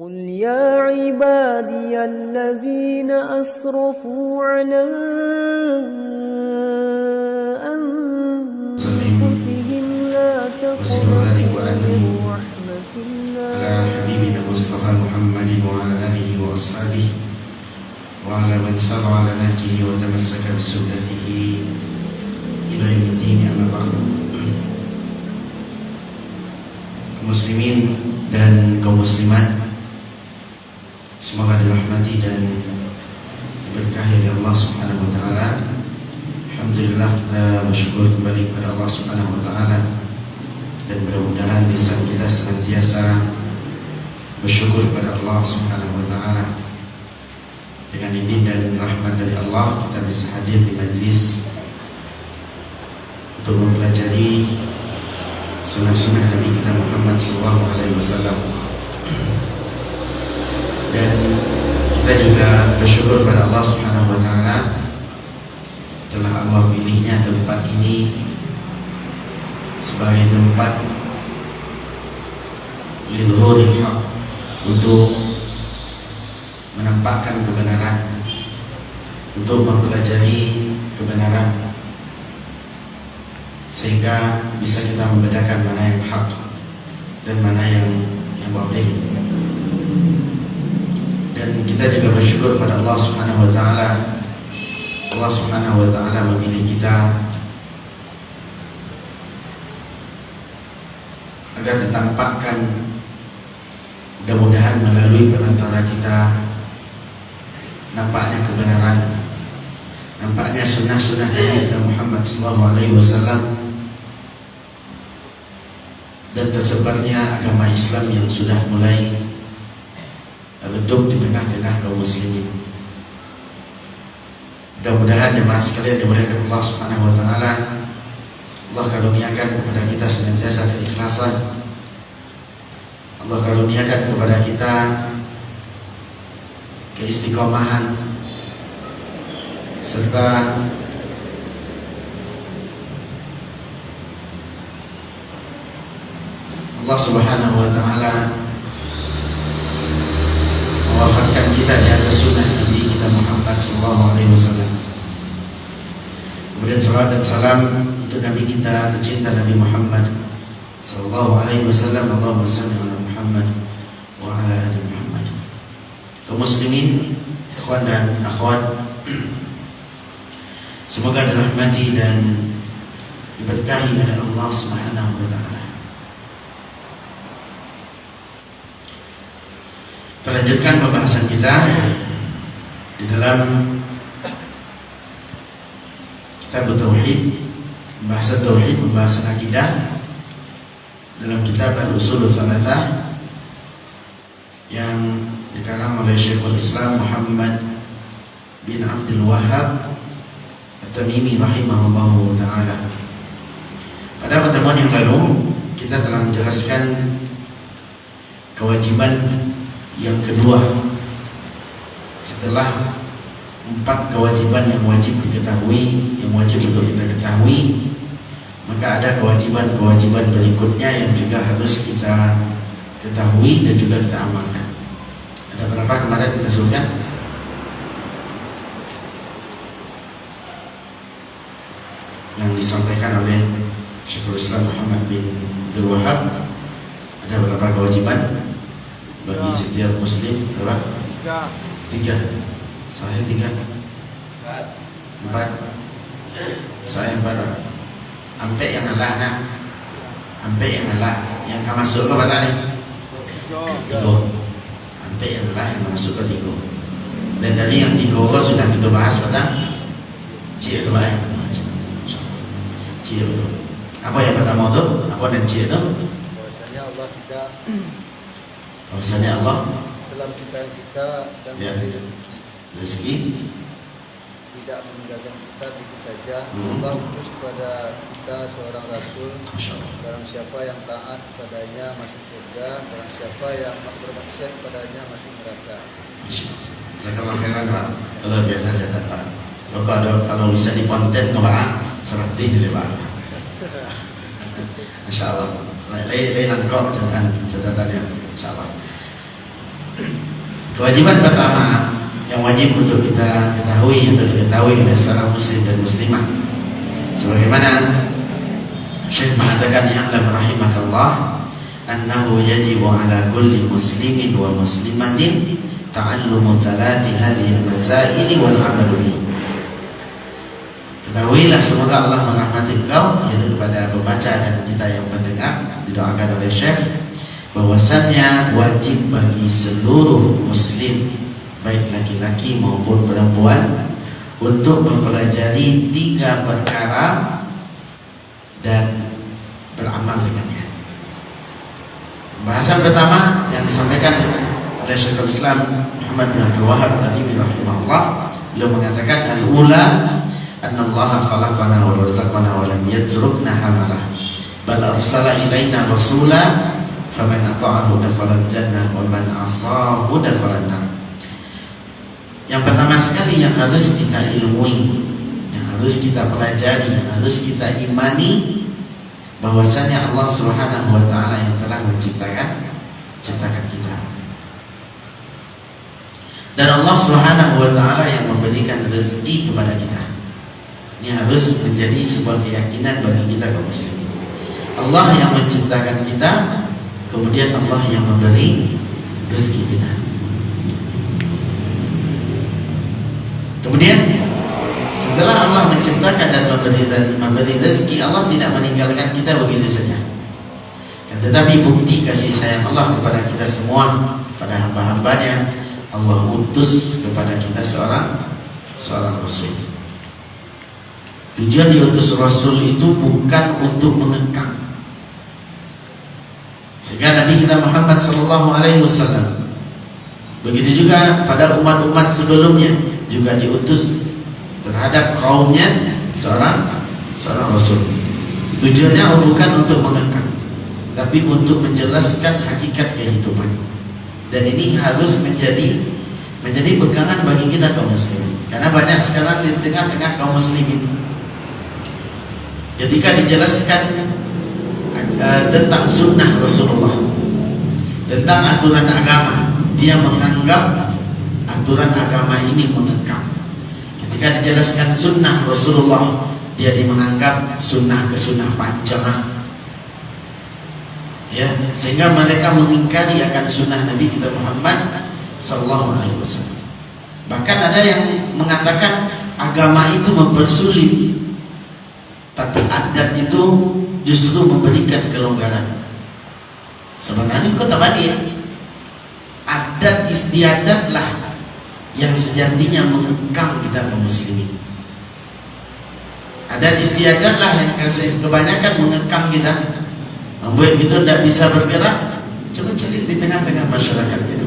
قل يا عبادي الذين أسرفوا على أنفسهم لا تقنطوا من رحمة الله على حبيبنا مصطفى محمد وعلى آله وأصحابه وعلى من سار على نهجه وتمسك بسنته إلى يوم الدين. أما بعد, kaum muslimin dan kaum muslimat, semoga dirahmati dan diberkahi oleh Allah Subhanahu wa taala. Alhamdulillah, kita bersyukur kembali kepada Allah Subhanahu wa taala, dan mudah-mudahan lisan kita senantiasa bersyukur kepada Allah Subhanahu wa taala. Dengan izin dan rahmat dari Allah, kita bisa hadir di majlis untuk mempelajari sunnah-sunnah Nabi kita Muhammad SAW. Dan kita juga bersyukur kepada Allah Subhanahu wa taala telah Allah pilihnya tempat ini sebagai tempat lidhuril haq, untuk menampakkan kebenaran, untuk mempelajari kebenaran, sehingga bisa kita membedakan mana yang hak dan mana yang batil. Dan kita juga bersyukur pada Allah Subhanahu wa taala. Allah Subhanahu wa taala memilih kita agar ditampakkan, mudah-mudahan melalui perantara kita, nampaknya kebenaran, nampaknya sunnah-sunnah Nabi kita Muhammad SAW, dan tersebarnya agama Islam yang sudah mulai redup di tengah-tengah kaum muslimin. Mudah-mudahan jemaah sekalian dimuliakan Allah Subhanahu wa taala, Allah karuniakan kepada kita senantiasa keikhlasan, Allah karuniakan kepada kita keistiqomahan, serta Allah Subhanahu wa taala mewafatkan kita di atas sunnah Nabi kita Muhammad SAW. Kemudian salawat dan salam untuk Nabi kita tercinta Nabi Muhammad SAW. Allahumma salli ala Muhammad wa ala ali Muhammad. Kaum muslimin, ikhwan dan akhwat, semoga dirahmati dan diberkahi oleh Allah Subhanahu wa taala. Kita lanjutkan pembahasan kita di dalam kitab tauhid, pembahasan tauhid, pembahasan akidah dalam kitab Al-Usul Tsalatsa yang dikarang oleh Syekhul Islam Muhammad bin Abdul Wahhab At-Tamimi rahimahullahu taala. Pada pertemuan yang lalu kita telah menjelaskan kewajiban yang kedua setelah 4 kewajiban yang wajib diketahui, yang wajib untuk kita ketahui, maka ada kewajiban-kewajiban berikutnya yang juga harus kita ketahui dan juga kita amalkan. Ada berapa kemarin kita sebutkan? Yang disampaikan oleh Syekhul Islam Muhammad bin Abdul Wahhab. Ada berapa kewajiban bagi setiap muslim? Berapa? 3. Saya 3. 4. Saya 4. Ampe yang Allah nak, ampe yang Allah yang akan masuk ke mana ni? 3. Ampe yang Allah yang masuk ke 3. Dan dari yang 3 sudah kita bahas pada cik tu baik. Cik tu. Apa yang pertama tu? Apa dan cik tu? Bahwasanya Allah tidak, bahwasanya Allah dalam kita dan ya, rezeki tidak meninggalkan kita begitu saja. Allah utus kepada kita seorang rasul. Barang siapa yang taat kepadanya masuk surga, barang siapa yang bermaksiat kepadanya masuk neraka. Sekarang khairan Pak. Kalau biasa catat Pak. Kalau bisa di konten Pak, seperti ini Pak. Masya Allah. Lain langkah catatannya, Insya Allah. Kewajiban pertama yang wajib untuk kita ketahui atau diketahui oleh seorang muslim dan muslimah, sebagaimana Syekh mengatakan ya'lam rahimakallah annahu yajibu ala kulli muslimin wa muslimatin ta'allumu thalathi hadhihi al-masail wal 'amalu bihi. Ketahuilah, semoga Allah merahmati engkau, yaitu kepada pembaca dan kita yang pendengar, didoakan oleh Syekh, bahwasannya wajib bagi seluruh muslim baik laki-laki maupun perempuan untuk mempelajari 3 perkara dan beramal dengannya. Bahasan pertama yang disampaikan oleh Syekhul Islam Muhammad bin Abdul Wahhab Tamimi rahimahullah, beliau mengatakan al-ula anna Allah khalaqana wa razaqana wa lam yatrukna hamalah bal arsala ilaina rasula faman ata'ahu dakhala al-jannah wa man 'asahu dakhala an-nar. Yang pertama sekali yang harus kita ilmui, yang harus kita pelajari, yang harus kita imani, bahwasanya Allah Subhanahu wa taala yang telah menciptakan kita. Dan Allah Subhanahu wa taala yang memberikan rezeki kepada kita. Ini harus menjadi sebuah keyakinan bagi kita kaum muslimin. Allah yang menciptakan kita, kemudian Allah yang memberi rezeki kita. Kemudian setelah Allah menciptakan dan memberi rezeki, Allah tidak meninggalkan kita begitu saja. Tetapi bukti kasih sayang Allah kepada kita semua, pada hamba-hambanya, Allah utus kepada kita seorang Rasul. Tujuan diutus Rasul itu bukan untuk mengekang. Sehingga Nabi kita Muhammad SAW, begitu juga pada umat-umat sebelumnya, juga diutus terhadap kaumnya seorang Rasul. Tujuannya bukan untuk mengekang, tapi untuk menjelaskan hakikat kehidupan. Dan ini harus menjadi pegangan bagi kita kaum muslimin. Karena banyak sekarang di tengah-tengah kaum muslimin, ketika dijelaskan tentang sunnah Rasulullah, tentang aturan agama, dia menganggap aturan agama ini mengekang. Ketika dijelaskan sunnah Rasulullah, dia menganggap sunnah ke sunnah panjang, ya, sehingga mereka mengingkari akan sunnah Nabi kita Muhammad sallallahu alaihi wasallam. Bahkan ada yang mengatakan agama itu mempersulit, tapi adat itu justru memberikan kelonggaran. Sebenarnya kota Badin, adat istiadatlah yang sejatinya mengekang kita kaum muslimin. Adat istiadatlah yang kebanyakan mengekang kita, membuat kita tidak bisa bergerak. Coba cari di tengah-tengah masyarakat itu,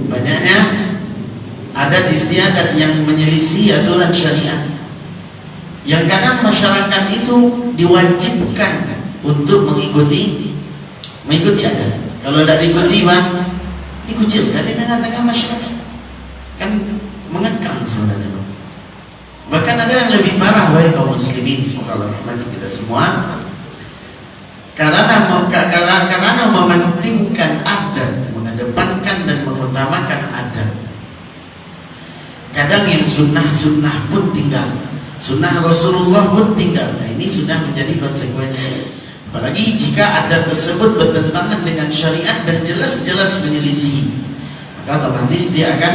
banyaknya adat istiadat yang menyelisih aturan syariat, yang kadang masyarakat itu diwajibkan untuk mengikuti adat. Kalau tidak diikuti, dikucilkan di tengah-tengah masyarakat, kan mengekang sebenarnya. Bahkan ada yang lebih parah, wahai kaum muslimin, semoga Allah rahmati kita semua, karena mementingkan adat, mengedepankan dan mengutamakan adat, kadang yang sunnah pun tinggal, sunnah Rasulullah pun tinggal. Nah, ini sudah menjadi konsekuensi. Apalagi jika adat tersebut bertentangan dengan syariat dan jelas-jelas menyelisih, maka otomatis dia akan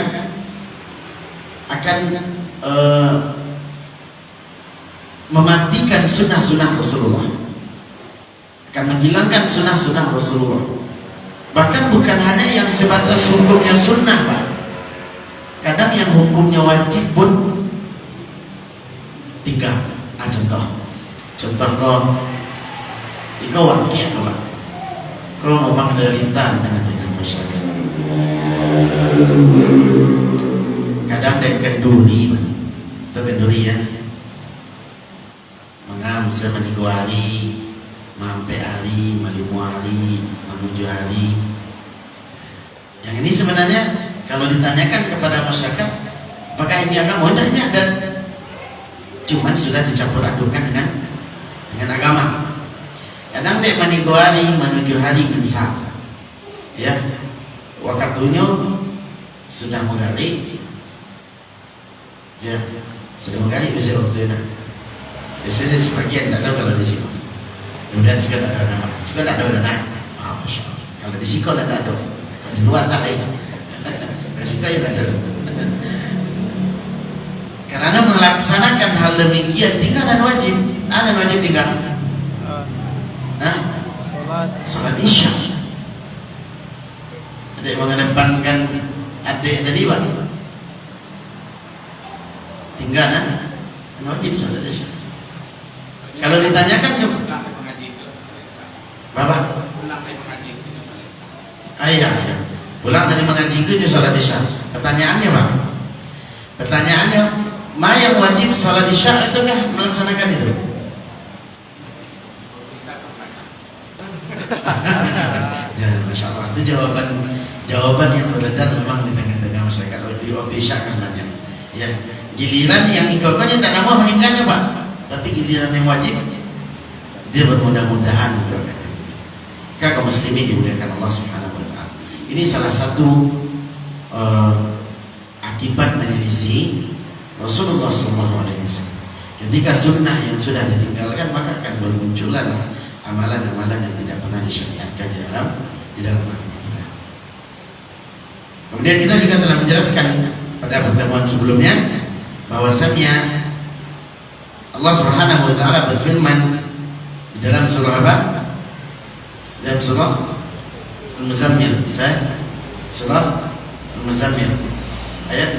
mematikan sunnah-sunnah Rasulullah, akan menghilangkan sunnah-sunnah Rasulullah. Bahkan bukan hanya yang sebatas hukumnya sunnah, Pak. Kadang yang hukumnya wajib pun tinggal. Contoh kau wakil, kau ngomong derita di tengah-tengah masyarakat. Kadang ada kenduri, atau kenduri ya, mengam sama di hari, mampe hari, malimu hari, menuju hari. Yang ini sebenarnya kalau ditanyakan kepada masyarakat, apakah ini agama? Tidak, dan cuman sudah dicampur adukan dengan agama. Kadang dek maniku hari, menuju hari insaf, ya, waktunya sudah menggali, ya sudah menggali bisa waktu itu. Biasanya sebagian tidak tahu kalau di sini. Kemudian jika tak ada nama, jika tak ada nama, masya Allah. Kalau di sini tidak ada, kalau di luar tak ada. Resiko ya tidak ada. Karena melaksanakan hal demikian tinggal dan wajib. Ada wajib tinggal. Salat isya. Ada yang mengedepankan adik tadi Pak. Tinggalan wajib salat isya. Kalau ditanyakan Bapak iya. Pulang dari mengaji itu salat isya. Pertanyaannya Pak. Pertanyaannya, ma yang wajib salat isya itu kah melaksanakan itu? Ya, masya Allah. Itu jawaban yang beredar memang di tengah-tengah masyarakat. Di isya kan banyak. Ya, giliran yang ikutnya tidak mau meninggalnya Pak. Tapi giliran yang wajib dia bermudah-mudahan ikutkan. Kaum muslimin dimuliakan Allah Subhanahu wa taala. Ini salah satu akibat menyelisih Rasulullah SAW. Ketika sunnah yang sudah ditinggalkan, maka akan bermunculan amalan-amalan yang tidak pernah disyariatkan di dalam agama kita. Kemudian kita juga telah menjelaskan pada pertemuan sebelumnya bahwasannya Allah Subhanahu wa taala berfirman di dalam surah apa? Dalam surah Al-Muzammil. Surah Al-Muzammil ayat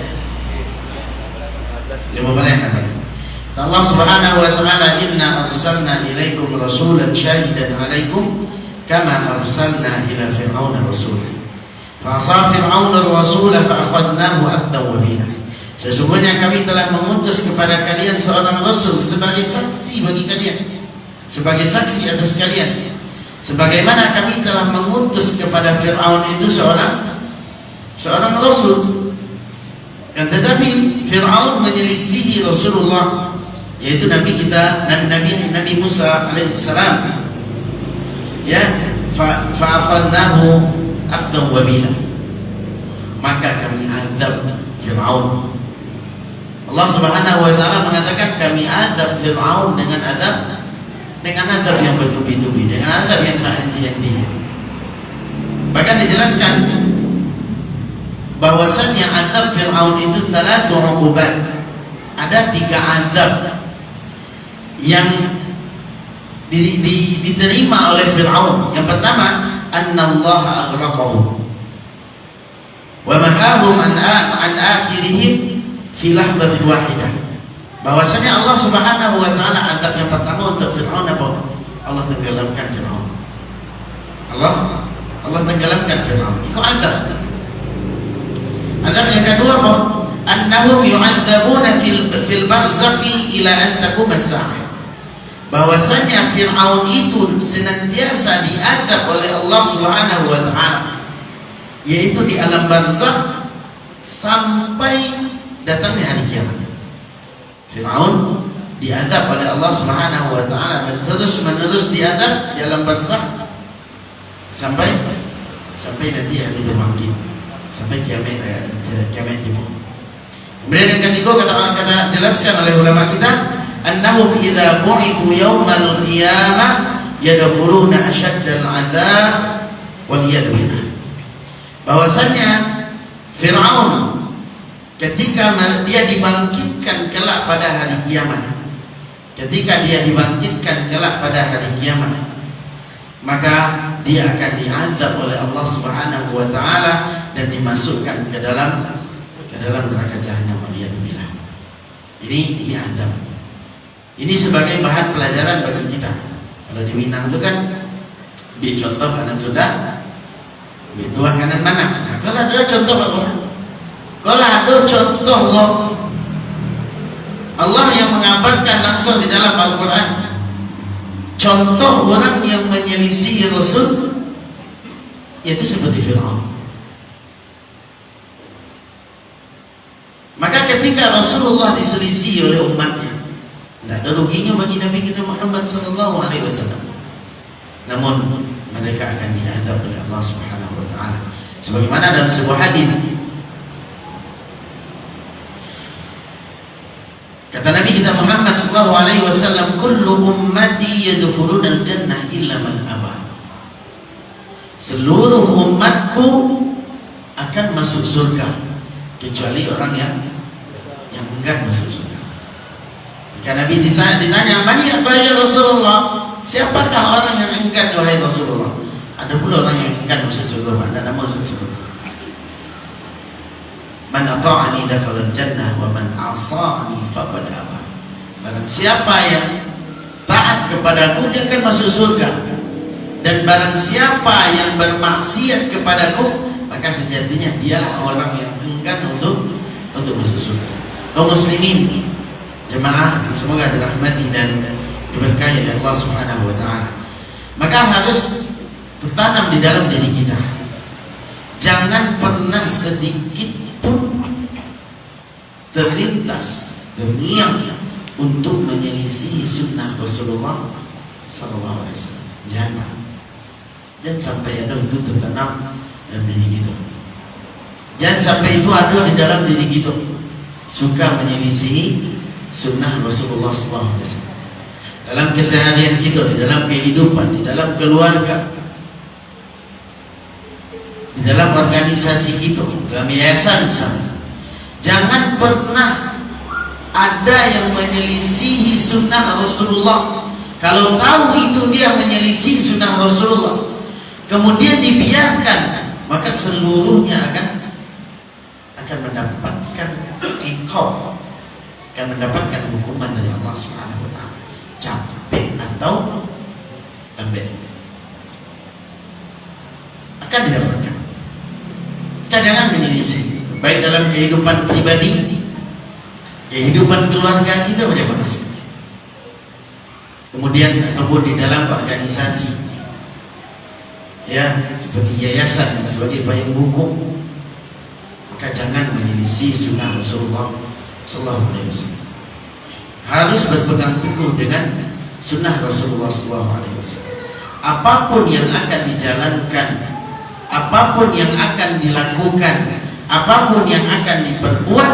15. Allah Subhanahu wa taala, inna arsalna ilaikum rasulan syahidan alaikum kama arsalna ila fir'auna rasul. Fa asa fir'auna ar-rasul fa akhadnahu akhdan wabila. Sesungguhnya kami telah mengutus kepada kalian seorang rasul sebagai saksi bagi kalian, sebagai saksi atas kalian, sebagaimana kami telah mengutus kepada Fir'aun itu seorang rasul. Dan tetapi Fir'aun menyelisihi Rasulullah, yaitu Nabi kita, Nabi Musa alaihissalam. Ya, fa'akhadnahu akhdan wabila. Maka kami azab Fir'aun. Allah Subhanahu wa taala mengatakan kami azab Fir'aun dengan azab yang bertubi-tubi, dengan azab yang tak henti-hentinya. Bahkan dijelaskan bahwasannya azab Fir'aun itu 3 uqubat. Ada 3 azab yang diterima oleh Fir'aun. Yang pertama, annallaha aghraqahum wa mahahum an akhirihim fi lahdatin wahidah. Bahwasanya Allah Subhanahu wa taala azab yang pertama untuk Fir'aun apa? Allah tenggelamkan Fir'aun. Allah tenggelamkan Fir'aun. Itu azab. Azab yang kedua apa? Annahum yu'adzabuna fil barzakhi ila an taqum as-sa'ah. Bahwasanya Fir'aun itu senantiasa diazab oleh Allah Subhanahu wa taala, yaitu di alam barzakh sampai datangnya hari kiamat. Fir'aun diazab oleh Allah Subhanahu wa taala dan terus-menerus diazab di alam barzakh sampai nanti hari berbangkit, sampai kiamat tiba. Kemudian yang ketiga kata jelaskan oleh ulama kita, annahum idza bu'ithu yaumal qiyamah yadkhuluna asyaddal 'adzab wal yad billah. Bahwasanya Fir'aun ketika dia dibangkitkan kelak pada hari kiamat, maka dia akan diazab oleh Allah Subhanahu wa taala dan dimasukkan ke dalam neraka jahanam waliyadzubillah. Ini azab. Ini sebagai bahan pelajaran bagi kita. Kalau di Minang itu kan dicontoh kanan sudah, dituah kanan mana. Nah, kalau ada contoh Al-Quran, kalau ada contoh Allah yang mengabarkan langsung di dalam Al-Quran, contoh orang yang menyelisih Rasul, yaitu seperti Fir'aun. Maka ketika Rasulullah diselisih oleh umatnya, tidak ada ruginya bagi Nabi kita Muhammad SAW. Namun mereka akan diazab oleh Allah Subhanahu wa taala. Sebagaimana dalam sebuah hadis sallallahu alaihi wasallam, kullu ummati yadkhuluna al-jannah illa man aba. Seluruh umatku akan masuk surga kecuali orang yang enggan masuk surga. Karena Nabi ditanya, "Man ya Rasulullah?" Siapakah orang yang enggan wahai Rasulullah? Ada pula orang yang enggan masuk surga, tidak mau masuk surga. Man ata'ani dakhala al-jannah wa man 'asani faqad aba. Barang siapa yang taat kepadaku, dia akan masuk surga. Dan barang siapa yang bermaksiat kepadaku, maka sejatinya dialah orang yang enggan untuk masuk surga. Kaum muslimin, jemaah semoga dirahmati dan diberkahi oleh Allah Subhanahu wa taala. Maka harus tertanam di dalam diri kita. Jangan pernah sedikit pun terlintas, terngiang untuk menyelisihi sunnah Rasulullah sallallahu alaihi wasallam. Jangan. Dan sampai ada itu tertanam dalam diri kita. Jangan sampai itu ada di dalam diri kita, suka menyelisihi sunnah Rasulullah sallallahu alaihi wasallam. Dalam keseharian kita, di dalam kehidupan, di dalam keluarga, di dalam organisasi kita, dalam yayasan misalnya. Jangan pernah ada yang menyelisihi sunnah Rasulullah. Kalau tahu itu dia menyelisih sunnah Rasulullah, kemudian dibiarkan, maka seluruhnya akan mendapatkan iqab, akan mendapatkan hukuman dari Allah Subhanahu wa taala. Capek atau lembek akan didapatkan. Jangan menyelisih, baik dalam kehidupan pribadi, kehidupan keluarga kita banyak bahas. Kemudian ataupun di dalam organisasi, ya seperti yayasan sebagai payung hukum, maka jangan menyelisih sunnah Rasulullah sallallahu alaihi wasallam. Harus berpegang teguh dengan sunnah Rasulullah sallallahu alaihi wasallam. Apapun yang akan dijalankan, apapun yang akan dilakukan, apapun yang akan diperbuat,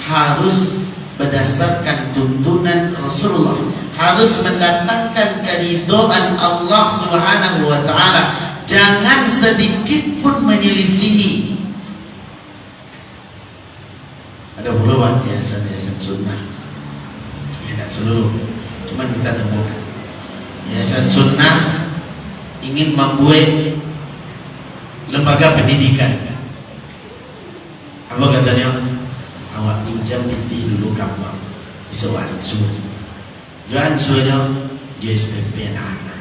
harus berdasarkan tuntunan Rasulullah, harus mendatangkan keridhaan Allah Subhanahu wa taala. Jangan sedikit pun menyelisihi. Ada pula yayasan-yayasan sunnah, ya tidak seluruh, cuma kita temukan yayasan sunnah ingin membuat lembaga pendidikan. Apa katanya? Awak pinjam piti dulu kamu, besok ansu, jangan suruhnya dia SPP anak-anak.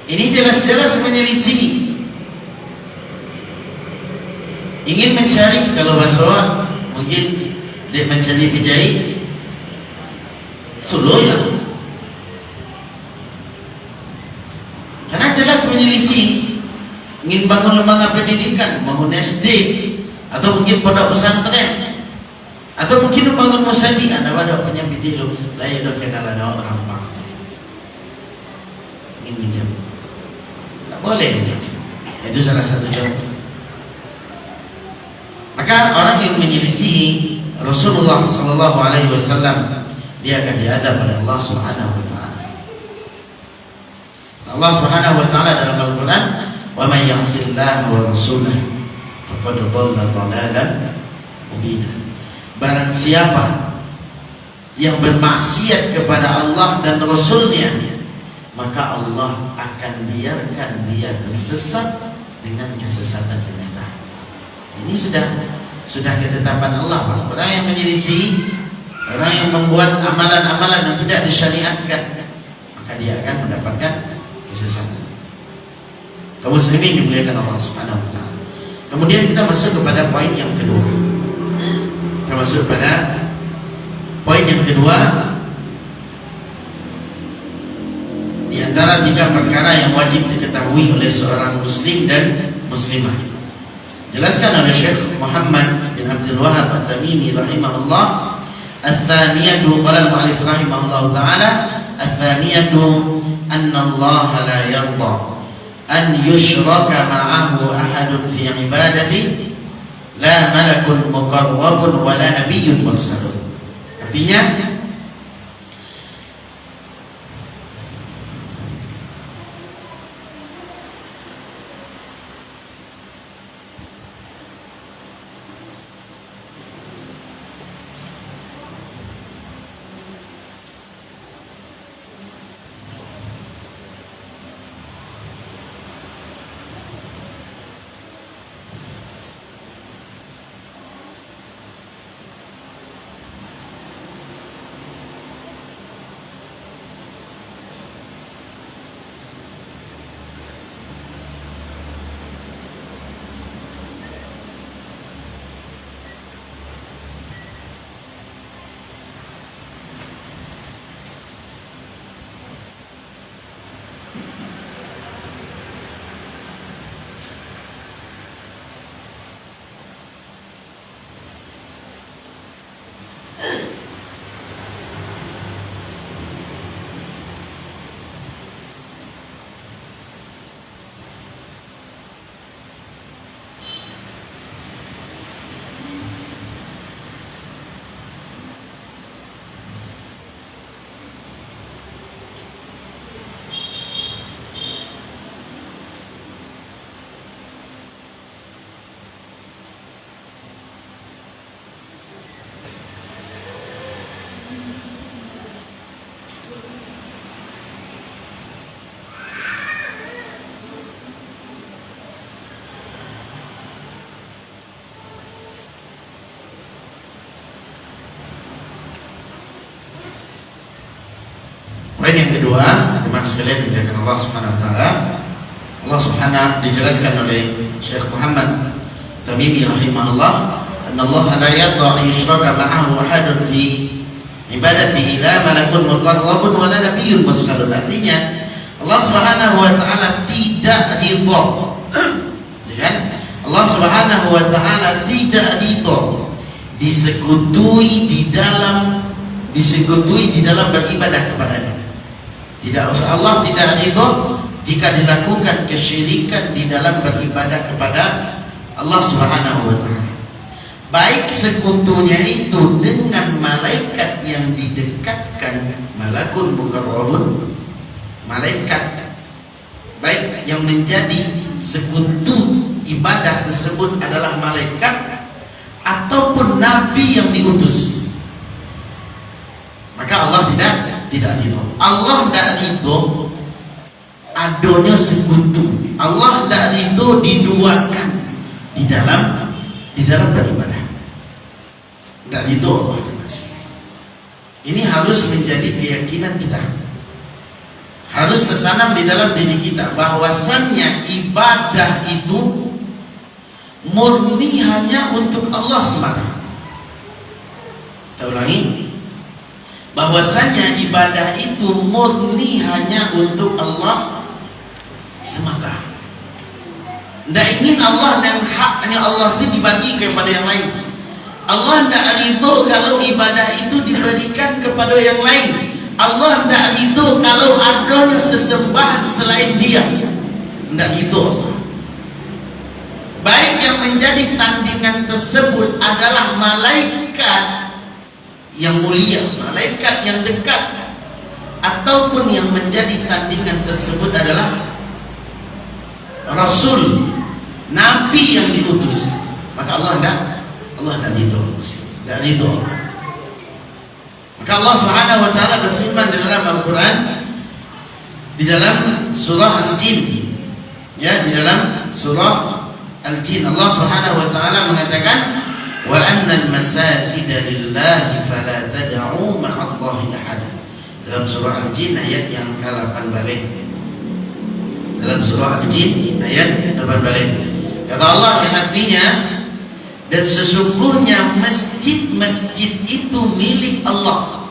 Ini jelas-jelas menyelisihi. Ingin mencari, kalau bahasa mungkin dia mencari penjahit, sululah. Karena jelas menyelisih. Ingin bangun lembaga pendidikan, bangun SD, atau mungkin pondok pesantren, atau mungkin bangun musajid. Anda ada punya piti lo, lain do kenal ada orang bang. Ingin pinjam, tak boleh. Itu salah satu contoh. Maka orang yang menyelisih Rasulullah sallallahu alaihi wasallam, dia akan diadab oleh Allah Subhanahu wa taala. Allah Subhanahu wa taala dalam Al-Qur'an, "Wa may ya'sillaha wa rasulahu faqad dhalla dhalalan mubina." Barang siapa yang bermaksiat kepada Allah dan Rasulnya, maka Allah akan biarkan dia tersesat dengan kesesatan yang nyata. Ini sudah ketetapan Allah, Pak. Orang yang menyelisih, orang yang membuat amalan-amalan yang tidak disyariatkan, maka dia akan mendapatkan kesesatan. Kaum muslimin dimuliakan Allah Subhanahu wa taala. Kemudian kita masuk kepada poin yang kedua. Kita masuk pada poin yang kedua. Di antara 3 perkara yang wajib diketahui oleh seorang muslim dan muslimah. Jelaskan oleh Syekh Muhammad bin Abdul Wahhab At-Tamimi rahimahullah, "Ats-tsaniyatu qala al-mu'allif rahimahullah taala, ats-tsaniyatu anna Allah la yarda an yushraka ma'ahu ahadun fi ibadati, la malakun muqarrabun wa la nabiyyun mursalun." Artinya poin yang kedua, teman sekalian dimuliakan Allah Subhanahu wa taala. Allah Subhanahu dijelaskan oleh Syekh Muhammad Tamimi rahimahullah, "Anna Allah la yadha yushraka ma'ahu ahadun fi ibadatihi la malakun muqarrabun wa la nabiyyun mursalun." Artinya Allah Subhanahu wa taala tidak ridha. Ya kan? Allah Subhanahu wa taala tidak ridha disekutuai di dalam beribadah kepadanya. Tidak usah, Allah tidak ridho jika dilakukan kesyirikan di dalam beribadah kepada Allah Subhanahu wa taala. Baik sekutunya itu dengan malaikat yang didekatkan, malakun muqarrabun, malaikat baik yang menjadi sekutu ibadah tersebut adalah malaikat ataupun nabi yang diutus, maka Allah tidak ridho. Allah tidak ridho adanya sekutu. Allah tidak ridho diduakan di dalam beribadah. Tidak ridho Allah. Ini harus menjadi keyakinan kita. Harus tertanam di dalam diri kita bahwasannya ibadah itu murni hanya untuk Allah semata. Kita ulangi, bahwasanya ibadah itu murni hanya untuk Allah semata. Tidak ingin Allah dan haknya Allah itu dibagi kepada yang lain. Allah tidak ridho kalau ibadah itu diberikan kepada yang lain. Allah tidak ridho kalau adanya sesembahan selain Dia. Tidak ridho. Baik yang menjadi tandingan tersebut adalah malaikat yang mulia, malaikat yang dekat, ataupun yang menjadi tandingan tersebut adalah Rasul, Nabi yang diutus, maka Allah tidak ridho. Maka Allah Subhanahu wa taala berfirman di dalam Al-Quran, di dalam surah Al-Jin, ya, di dalam surah Al-Jin, Allah Subhanahu wa taala mengatakan, wa annal masajida lillahi fala tad'u ma'allahi ahada. Dalam surah Al-Jin ayat yang ke-8 balik. Dalam surah Al-Jin ayat 8 balik. Kata Allah yang artinya, dan sesungguhnya masjid-masjid itu milik Allah.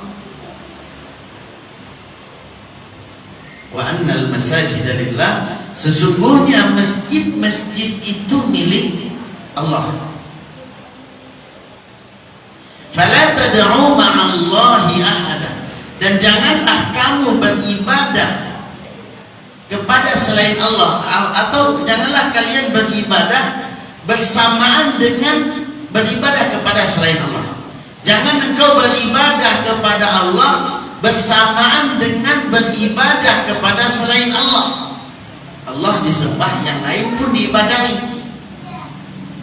Wa annal masajida lillah, sesungguhnya masjid-masjid itu milik Allah. Fala tad'u ma'allahi ahada, dan janganlah kamu beribadah kepada selain Allah, atau janganlah kalian beribadah bersamaan dengan beribadah kepada selain Allah. Jangan engkau beribadah kepada Allah bersamaan dengan beribadah kepada selain Allah. Allah disembah, yang lain pun diibadahi.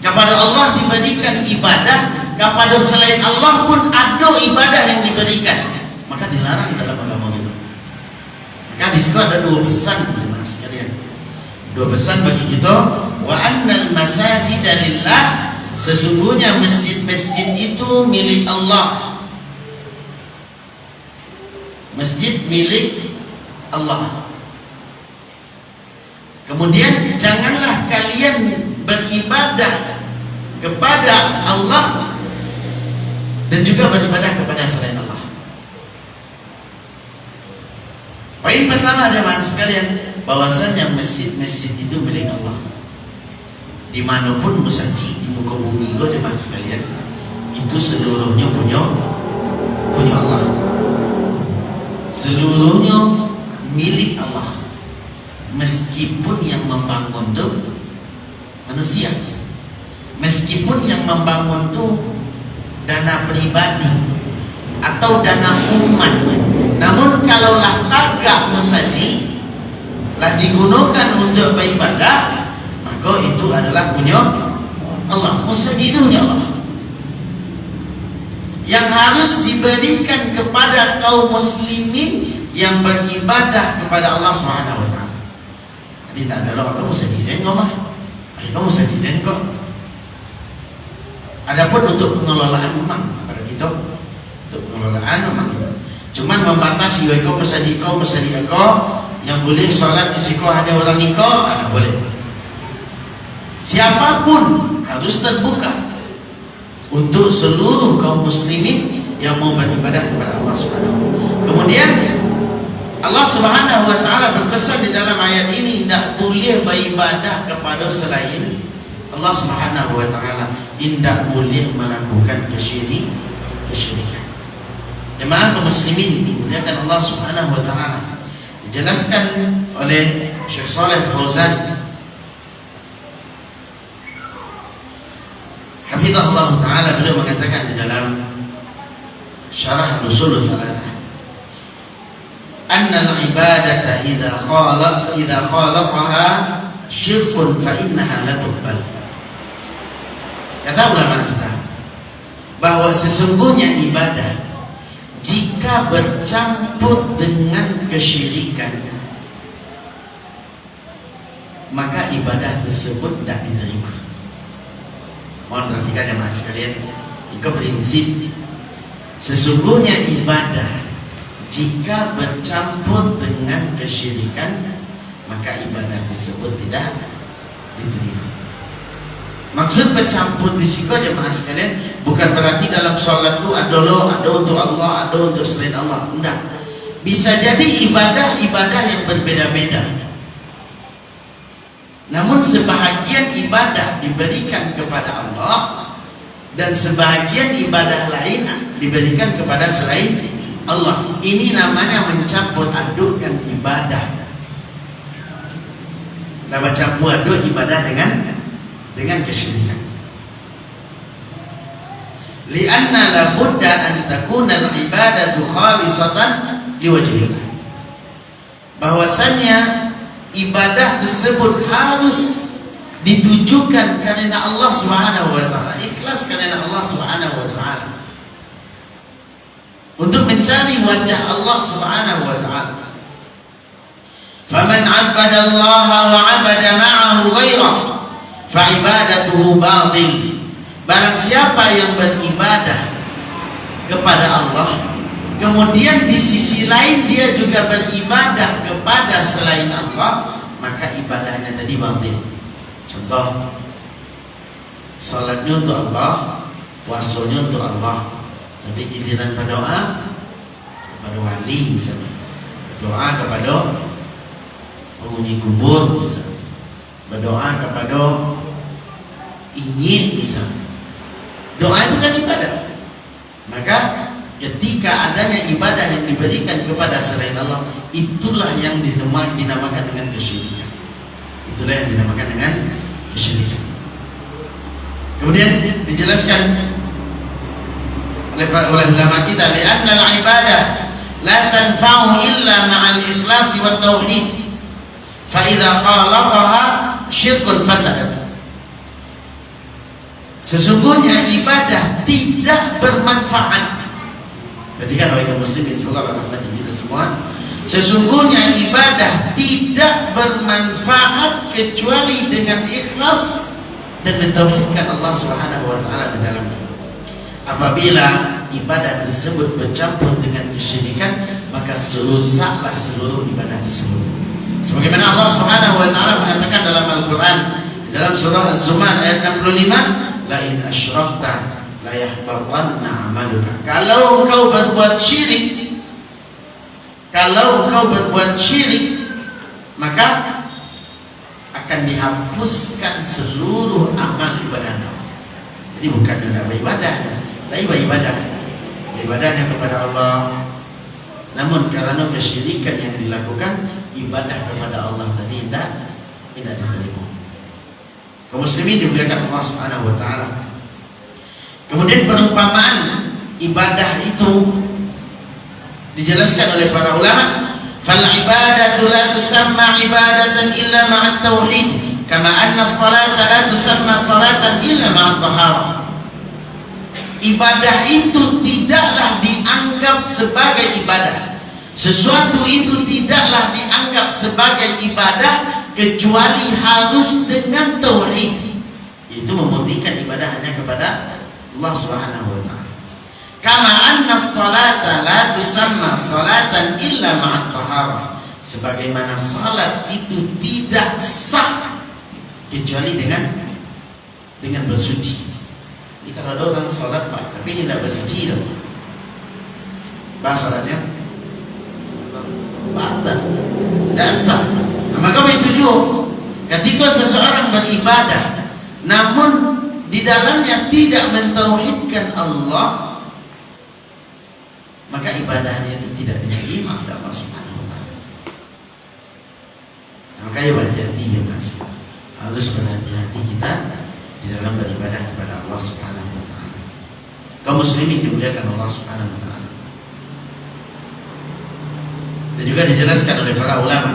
Kepada Allah diberikan ibadah, kepada selain Allah pun ada ibadah yang diberikan. Maka dilarang dalam agama kita. Maka di situ ada dua pesan, mas sekalian. Dua pesan bagi kita. Wa annal masajida lillah, sesungguhnya masjid-masjid itu milik Allah. Masjid milik Allah. Kemudian janganlah kalian beribadah kepada Allah dan juga beribadah kepada selain Allah. Poin pertama jemaah sekalian, bahwasannya masjid-masjid itu milik Allah. Dimanapun musaji di muka bumi itu jemaah sekalian, itu seluruhnya punya Allah. Seluruhnya milik Allah. Meskipun yang membangun itu manusia, meskipun yang membangun itu dana pribadi atau dana umat, namun kalaulah tagak musaji lah digunakan untuk beribadah, maka itu adalah punya Allah. Musaji itu punya Allah, yang harus diberikan kepada kaum muslimin yang beribadah kepada Allah Subhanahu wa taala. Jadi tak ada kamu musaji kau mah, kamu musaji kau. Adapun untuk pengelolaan memang pada kita, untuk pengelolaan memang kita cuman membatasi kau musaji kau yang boleh sholat di situ hanya orang nikah, ada boleh. Siapapun harus terbuka untuk seluruh kaum muslimin yang mau beribadah kepada Allah Subhanahu wa taala. Kemudian Allah Subhanahu wa taala berpesan di dalam ayat ini, tidak boleh beribadah kepada selain Allah Subhanahu wa taala, tidak boleh melakukan kesyirikan. Jemaah kaum muslimin dimuliakan Allah Subhanahu wa taala. Dijelaskan oleh Syekh Shalih Fauzan hafizahullah taala, beliau mengatakan di dalam Syarah Ushul Tsalatsah, anna al-ibadata idza khalaqaha syirkun fa innaha la tuqbal. Kata ulama kita bahwa sesungguhnya ibadah jika bercampur dengan kesyirikan, maka ibadah tersebut tidak diterima. Mohon perhatikan jemaah sekalian, itu prinsip. Sesungguhnya ibadah jika bercampur dengan kesyirikan, maka ibadah tersebut tidak diterima. Maksud bercampur di situ jemaah sekalian bukan berarti dalam sholat itu ada untuk Allah, ada untuk selain Allah. Tidak. Bisa jadi ibadah-ibadah yang berbeda-beda. Namun sebahagian ibadah diberikan kepada Allah dan sebahagian ibadah lain diberikan kepada selain Allah. Ini namanya mencampur adukkan ibadah. Nama campur aduk ibadah dengan kesyirikan. Lianna la budda an takuna al-ibadatu khalisatan liwajhillah. Bahwasanya ibadah tersebut harus ditujukan karena Allah Subhanahu wa taala, ikhlas karena Allah Subhanahu wa taala, untuk mencari wajah Allah Subhanahu wa taala. Faman 'abbada Allah wa 'abada ma'ahu ghairahu fa ibadatuhu batil. Barang siapa yang beribadah kepada Allah, kemudian di sisi lain dia juga beribadah kepada selain Allah, maka ibadahnya tadi batil. Contoh, salatnya untuk Allah, puasanya untuk Allah, tapi giliran berdoa kepada wali misalnya, doa kepada penghuni kubur misalnya, berdoa kepada inyit misalnya, doa itu kan ibadah. Maka ketika adanya ibadah yang diberikan kepada selain Allah, itulah yang dinamakan dengan kesyirikan. Itulah yang dinamakan dengan kesyirikan. Kemudian dijelaskan oleh ulama kita, li'anna al-ibadah la tanfa'u illa ma'al ikhlas wa tauhid. Fa idza khalaqaha syirkun fasadat. Sesungguhnya ibadah tidak bermanfaat. Perhatikan wahai kaum muslimin, semoga Allah rahmati kita semua. Sesungguhnya ibadah tidak bermanfaat kecuali dengan ikhlas dan mentauhidkan Allah Subhanahu wa taala di dalamnya. Apabila ibadah tersebut bercampur dengan kesyirikan, maka rusaklah seluruh ibadah tersebut. Sebagaimana Allah Subhanahu wa taala mengatakan dalam Al-Qur'an, dalam surah Az-Zumar ayat 65, la in asyrakta la yahbatanna 'amaluka. Kalau kau berbuat syirik, maka akan dihapuskan seluruh amal ibadahmu. Jadi bukan ibadah, ibadahnya kepada Allah. Namun karena kesyirikan yang dilakukan, ibadah kepada Allah tadi tidak diterima. Kaum muslimin dimuliakan Allah Subhanahu wa taala. Kemudian perumpamaan ibadah itu dijelaskan oleh para ulama, fal ibadatu la tusamma ibadatan illa ma'at tauhid, kama anna as-salata la tusamma salatan illa ma'at taharah. Ibadah itu tidaklah dianggap sebagai ibadah. Sesuatu itu tidaklah dianggap sebagai ibadah kecuali harus dengan tauhid. Itu membuktikan ibadah hanya kepada Allah Subhanahu wa taala. Kama anna as-salata la tusamma salatan illa ma'at taharah. Sebagaimana salat itu tidak sah kecuali dengan bersuci. Jadi kalau ada orang salat Pak, tapi tidak bersuci dong, salatnya batal, tidak sah. Maka itu juga ketika seseorang beribadah namun di dalamnya tidak mentauhidkan Allah, maka ibadahnya itu tidak diterima oleh Allah Subhanahu wa taala. Maka ya hati-hati ya Mas. Harus berhati-hati kita di dalam beribadah kepada Allah Subhanahu wa taala. Kaum muslimin dimuliakan Allah Subhanahu wa taala. Dan juga dijelaskan oleh para ulama.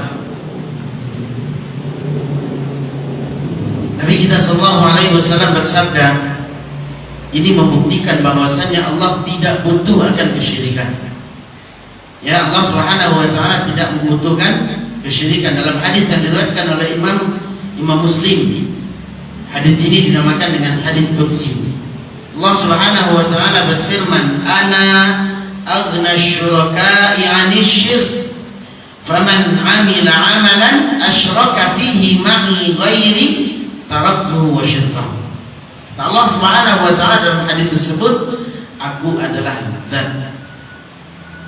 Nabi kita sallallahu alaihi wasallam bersabda, ini membuktikan bahwasannya Allah tidak butuh akan kesyirikan. Ya, Allah Subhanahu wa taala tidak membutuhkan kesyirikan. Dalam hadis yang diriwayatkan oleh Imam Muslim, hadis ini dinamakan dengan hadis qudsi. Allah Subhanahu wa taala berfirman, ana aghna syuraka'i 'anil syirk, faman 'amila 'amalan asyraka fihi ma'i ghairi taraktuhu wa syirkahu. Allah Subhanahu wa taala dalam hadis tersebut, aku adalah zat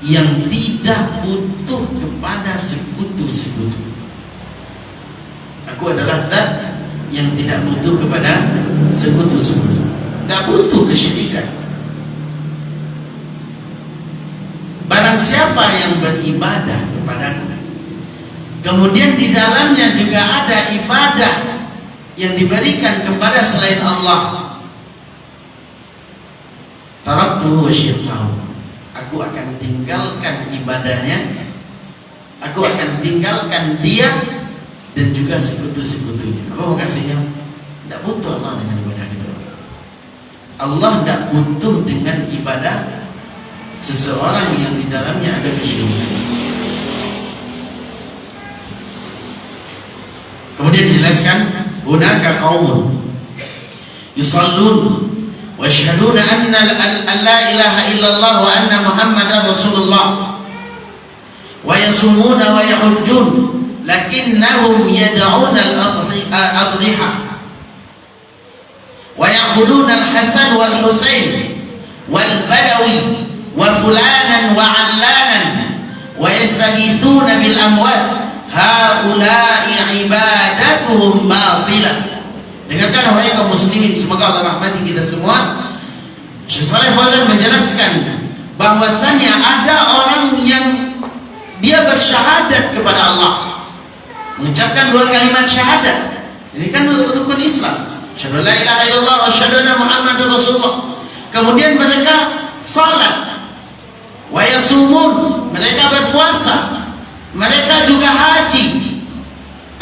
yang tidak butuh kepada sekutu-sekutu. Aku adalah zat yang tidak butuh kepada sekutu-sekutu. Tidak butuh kesyirikan. Barang siapa yang beribadah kepadaku, kemudian di dalamnya juga ada ibadah yang diberikan kepada selain Allah, taraktuhu wa syirkahu, aku akan tinggalkan ibadahnya, aku akan tinggalkan dia dan juga sekutu-sekutunya. Apa makasihnya? Tidak butuh Allah dengan ibadah kita. Allah tidak butuh dengan ibadah seseorang yang di dalamnya ada kesyirikan. Kemudian dijelaskan, hunaka qaumun yusallun wa yashhaduna anna la ilaha illallah wa anna muhammadar rasulullah wa yasumuna wa yahujjun lakinnahum yad'una al-adhiha wa ya'buduna al-hasan wal husain wal badawi wa fulanan wa 'allanan wa yastaghithuna bil amwat haula'i ibadatuhum batilah. Dengarkan wahai kaum muslimin, semoga Allah rahmati kita semua. Syekh Shalih Fauzan menjelaskan bahwasannya ada orang yang dia bersyahadat kepada Allah, mengucapkan dua kalimat syahadat. Ini kan rukun Islam. Asyhadu la ilaha illallah wa asyhadu anna Muhammadar Rasulullah. Kemudian mereka salat, wa yasumun, mereka berpuasa, mereka juga haji.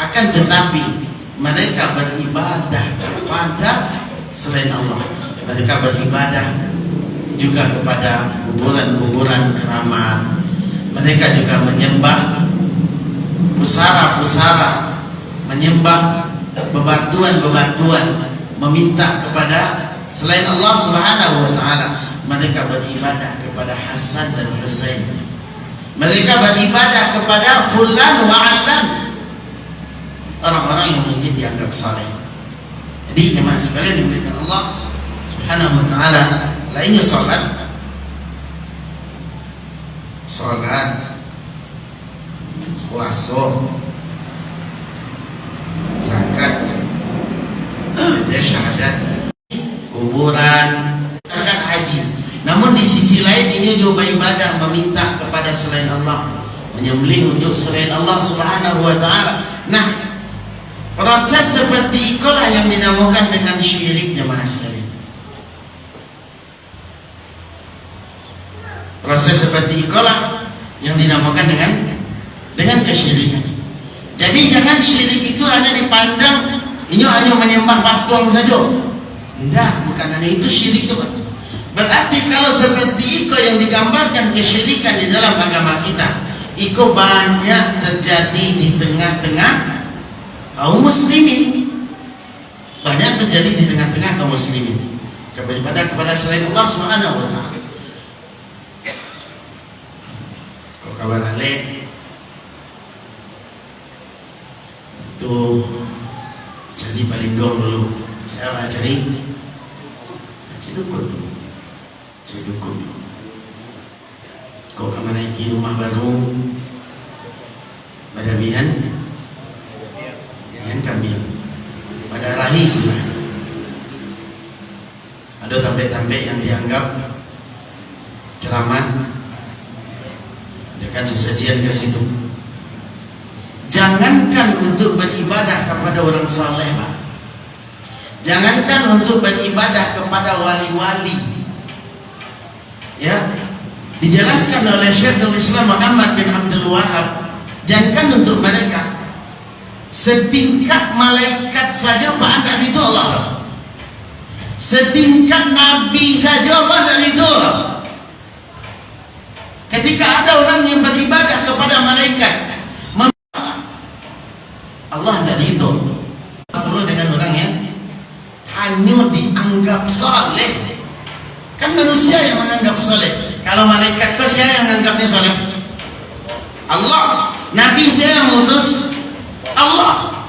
Akan tetapi mereka beribadah kepada selain Allah. Mereka beribadah juga kepada kuburan-kuburan keramat. Mereka juga menyembah pusara-pusara, menyembah bebatuan-bebatuan, meminta kepada selain Allah Subhanahu wa taala. Mereka beribadah kepada Hasan dan Husain. Mereka beribadah kepada fulan wa allan, orang-orang yang mungkin dianggap saleh. Jadi jemaah sekalian dimuliakan Allah Subhanahu wa taala, lainnya salat, puasa, zakat, syahadat, kuburan, zakat, haji. Namun di sisi lain ini juga ibadah, meminta kepada selain Allah, menyembelih untuk selain Allah Subhanahu wa taala. Nah, proses seperti itulah yang dinamakan dengan syirik, jemaah sekalian. Proses seperti itulah yang dinamakan dengan kesyirikan. Jadi jangan syirik itu hanya dipandang ini hanya menyembah patung saja. Tidak, bukan hanya itu syirik itu. Berarti kalau seperti itu yang digambarkan kesyirikan di dalam agama kita, itu banyak terjadi di tengah-tengah kaum muslimin. Banyak terjadi di tengah-tengah kaum muslimin. Beribadah kepada selain Allah Subhanahu wa taala. Kok kawan ale itu jadi paling dong dulu. Saya cari dukun. Kau kemana lagi rumah baru pada bihan kambing pada rahi sebelah. Ada tampek-tampek yang dianggap keramat, ada kan sesajian ke situ. Jangankan untuk beribadah kepada orang saleh, Pak. Jangankan untuk beribadah kepada wali-wali. Ya, dijelaskan oleh Syekhul Islam Muhammad bin Abdul Wahab, jangankan untuk mereka, setingkat malaikat saja Pak dari itu Allah. Setingkat nabi saja Allah dari itu Allah. Ketika ada orang yang beribadah kepada malaikat, Allah dari itu. Perlu dengan orang yang hanya dianggap saleh. Kan manusia yang menganggap soleh. Kalau malaikat kau siapa yang menganggapnya soleh? Allah. Nabi saya yang mengutus Allah.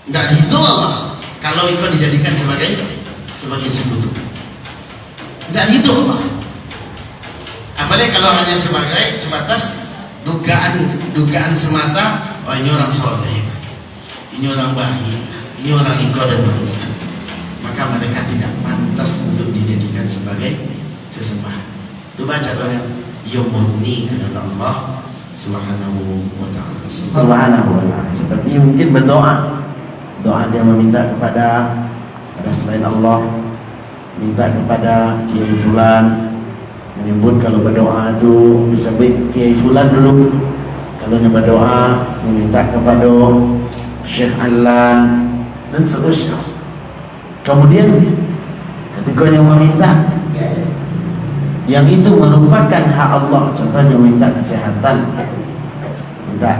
Tidak itu Allah. Kalau ikut dijadikan sebagai sekutu. Tidak itu Allah. Apalagi kalau hanya sebatas dugaan semata. Oh, ini orang soleh, ini orang baik, ini orang ikut dan begitu. Maka mereka tidak pantas untuk dijadikan sebagai sesembahan. Itu baca doa yang murni kepada Allah Subhanahu wa taala. Subhanahu wa taala. Seperti mungkin berdoa. Doa dia meminta kepada selain Allah, minta kepada Kiai Fulan, menyebut kalau berdoa itu disebut Kiai Fulan dulu. Kalau berdoa meminta kepada Syekh Alan dan seterusnya. Kemudian ketika yang meminta, yang itu merupakan hak Allah. Contohnya minta kesehatan,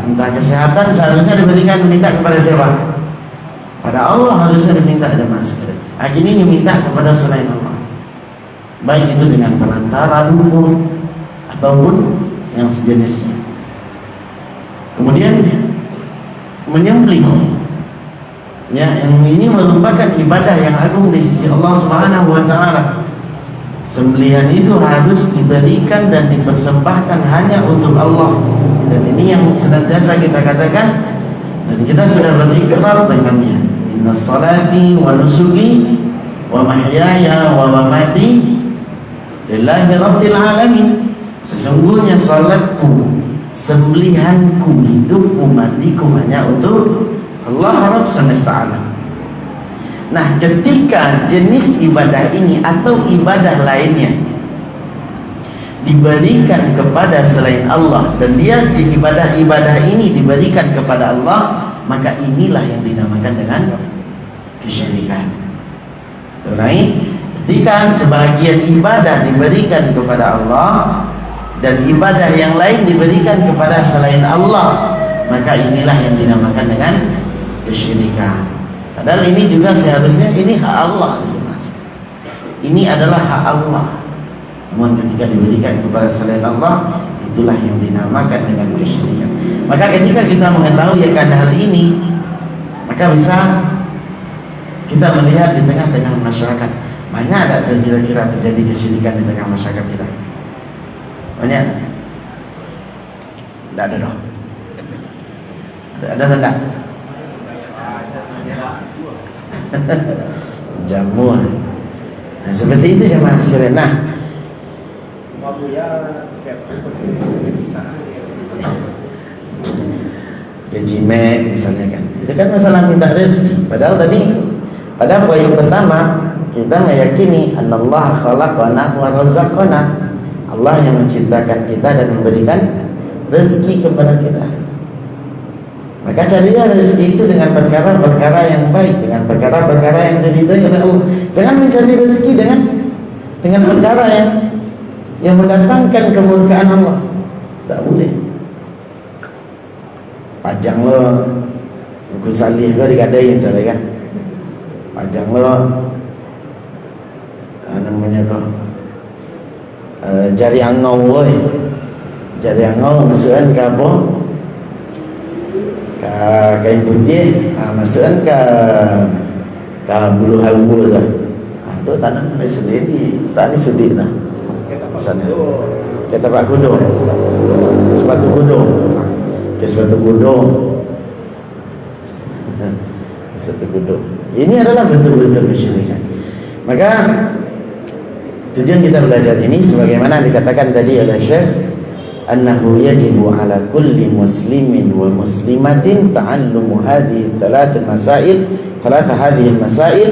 minta kesehatan seharusnya diberikan, meminta kepada siapa? Pada Allah harusnya diminta ada masker. Akhirnya diminta kepada selain Allah, baik itu dengan perantara dukun ataupun yang sejenisnya. Kemudian menyembelih, ya, yang ini merupakan ibadah yang agung di sisi Allah Subhanahu wa taala. Sembelihan itu harus diberikan dan dipersembahkan hanya untuk Allah. Dan ini yang senantiasa kita katakan dan kita sudah berikrar dengannya. Inna salati wa nusuki wa mahyaya wa mamati lillahi rabbil alamin. Sesungguhnya salatku, sembelihanku, hidupku, matiku hanya untuk Allah Rabb semesta alam. Nah, ketika jenis ibadah ini atau ibadah lainnya diberikan kepada selain Allah dan dia di ibadah ini diberikan kepada Allah, maka inilah yang dinamakan dengan kesyirikan. Ulangi, ketika sebahagian ibadah diberikan kepada Allah dan ibadah yang lain diberikan kepada selain Allah, maka inilah yang dinamakan dengan kesyirikan. Padahal ini juga seharusnya ini hak Allah. Ini adalah hak Allah. Namun ketika diberikan kepada selain Allah, itulah yang dinamakan dengan kesyirikan. Maka ketika kita mengetahui akan hal ini, maka bisa kita melihat di tengah-tengah masyarakat, banyak ada kira-kira terjadi kesyirikan di tengah masyarakat kita? Banyak? Tidak ada dong. Ada tidak? Jamu. Nah, seperti itu jemaah sekalian. Nah, kejimek misalnya kan, itu kan masalah minta rezeki. Padahal tadi pada poin pertama kita meyakini anallah khalaqana wa razaqana, Allah yang menciptakan kita dan memberikan rezeki kepada kita. Maka carilah rezeki itu dengan perkara-perkara yang baik, dengan perkara-perkara yang diridhai oleh Allah. Jangan mencari rezeki dengan perkara yang mendatangkan kemurkaan Allah. Tak boleh. Pajang lo, buku salih lo digadai misalnya kan. Pajang lo, namanya kok jari angau woy. Jari angau masukkan ke apa? Ke kain putih, masukkan ke bulu halu tu. Itu tanam sendiri, tadi sendiri lah. Misalnya, kita pak kudo, sepatu kudo, sepatu kudo, sepatu kudo. Ini adalah bentuk-bentuk kesyirikan. Maka tujuan kita belajar ini, sebagaimana dikatakan tadi oleh Syekh, annahu yajibu ala kulli muslimin wa muslimatin ta'allumu hadhihi thalath hadhihi masail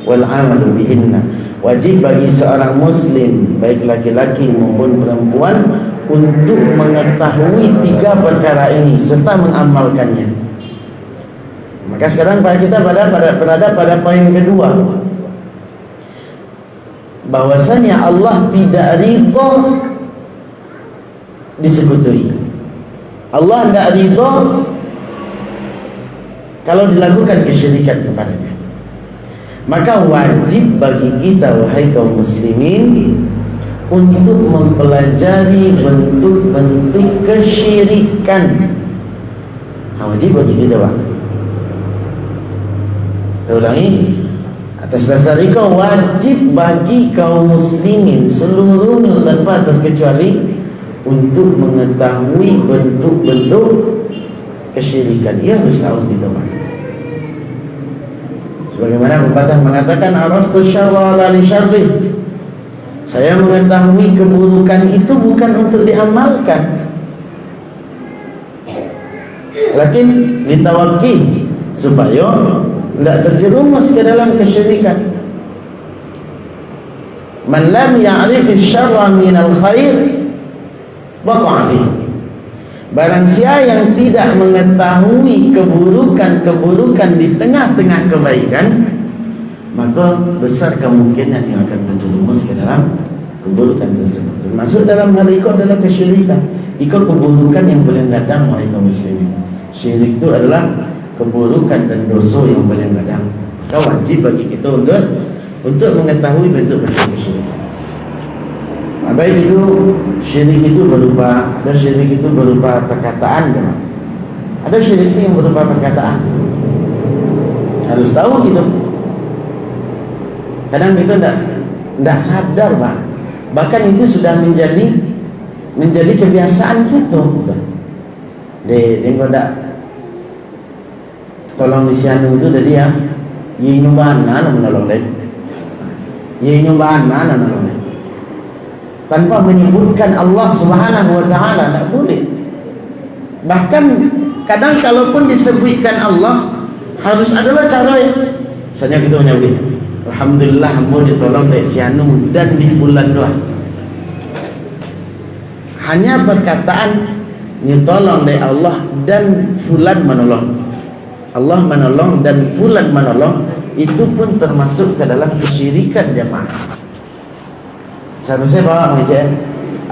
wal 'amalu bihinna. Wajib bagi seorang muslim, baik laki-laki maupun perempuan, untuk mengetahui tiga perkara ini serta mengamalkannya. Maka sekarang kita berada pada poin kedua, bahwasanya Allah tidak ridha disekutuai. Allah tidak ridha kalau dilakukan kesyirikan kepadanya. Maka wajib bagi kita, wahai kaum muslimin, untuk mempelajari bentuk-bentuk kesyirikan. Wajib bagi kita, Pak. Saya ulangi, atas dasar itu wajib bagi kaum muslimin seluruhnya tanpa terkecuali untuk mengetahui bentuk-bentuk kesyirikan. Ia harus tahu kita, Pak. Sebagaimana pepatah mengatakan, araftu syarra la li syarri. Saya mengetahui keburukan itu bukan untuk diamalkan, lakin ditawakki, supaya tidak terjerumus ke dalam kesyirikan. Man lam ya'rif syarra min al-khair waqa'a fihi. Barang siapa yang tidak mengetahui keburukan-keburukan di tengah-tengah kebaikan, maka besar kemungkinan yang akan terjerumus ke dalam keburukan tersebut. Termasuk dalam hal itu adalah kesyirikan. Itu keburukan yang paling gadang oleh kaum muslimin. Syirik itu adalah keburukan dan dosa yang paling gadang. Maka wajib bagi kita untuk mengetahui bentuk-bentuk kesyirikan. Baik itu syirik itu berupa, ada syirik itu berupa perkataan, ada syirik yang berupa perkataan. Harus tahu gitu. Kadang kita tidak sadar, Pak. Bahkan itu sudah menjadi kebiasaan kita. Dia tidak tolong disianu itu dari ya, ye nyumbaan mana menolong dia, ye nyumbaan mana menolong dia. Tanpa menyebutkan Allah Subhanahu wa taala, tak boleh. Bahkan kadang kalaupun disebutkan Allah, harus adalah cara misalnya kita menyebut alhamdulillah hamba ditolong dari sianu dan di bulan doa. Hanya perkataan ditolong dari Allah dan fulan menolong. Allah menolong dan fulan menolong, itu pun termasuk ke dalam kesyirikan jemaah. Seharusnya bawa mengajar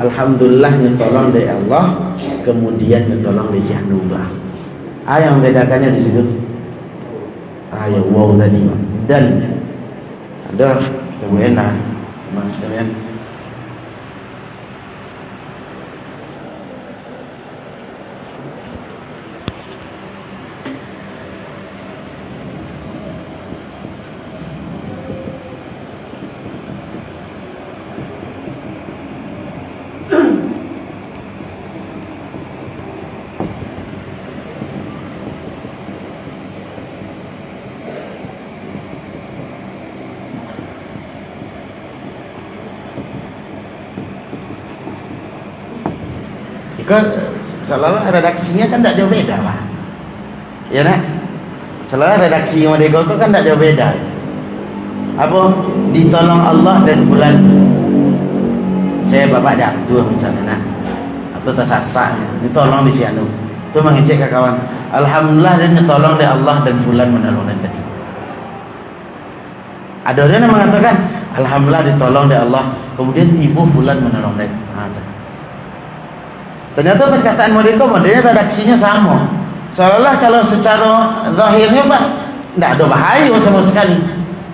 alhamdulillah ditolong dari Allah, kemudian ditolong dari si Hanuba. Yang membedakannya di situ. Ya wow tadi dan ada kita enak mas sekalian. Seolah-olah redaksinya kan tidak jauh beda lah, ya nak? Seolah-olah redaksi Merdeka kan tidak jauh beda. Apa? Ditolong Allah dan bulan. Saya bapak jatuh misalnya nak, atau tersasar, ditolong di sianu. Itu mengecek ke kawan. Alhamdulillah dan ditolong dari Allah dan bulan menolong tadi. Ada orang yang mengatakan alhamdulillah ditolong dari Allah, kemudian tiba bulan menolong tadi. Ternyata perkataan mereka modelnya redaksinya sama. Seolah-olah kalau secara zahirnya Pak tidak ada bahaya sama sekali.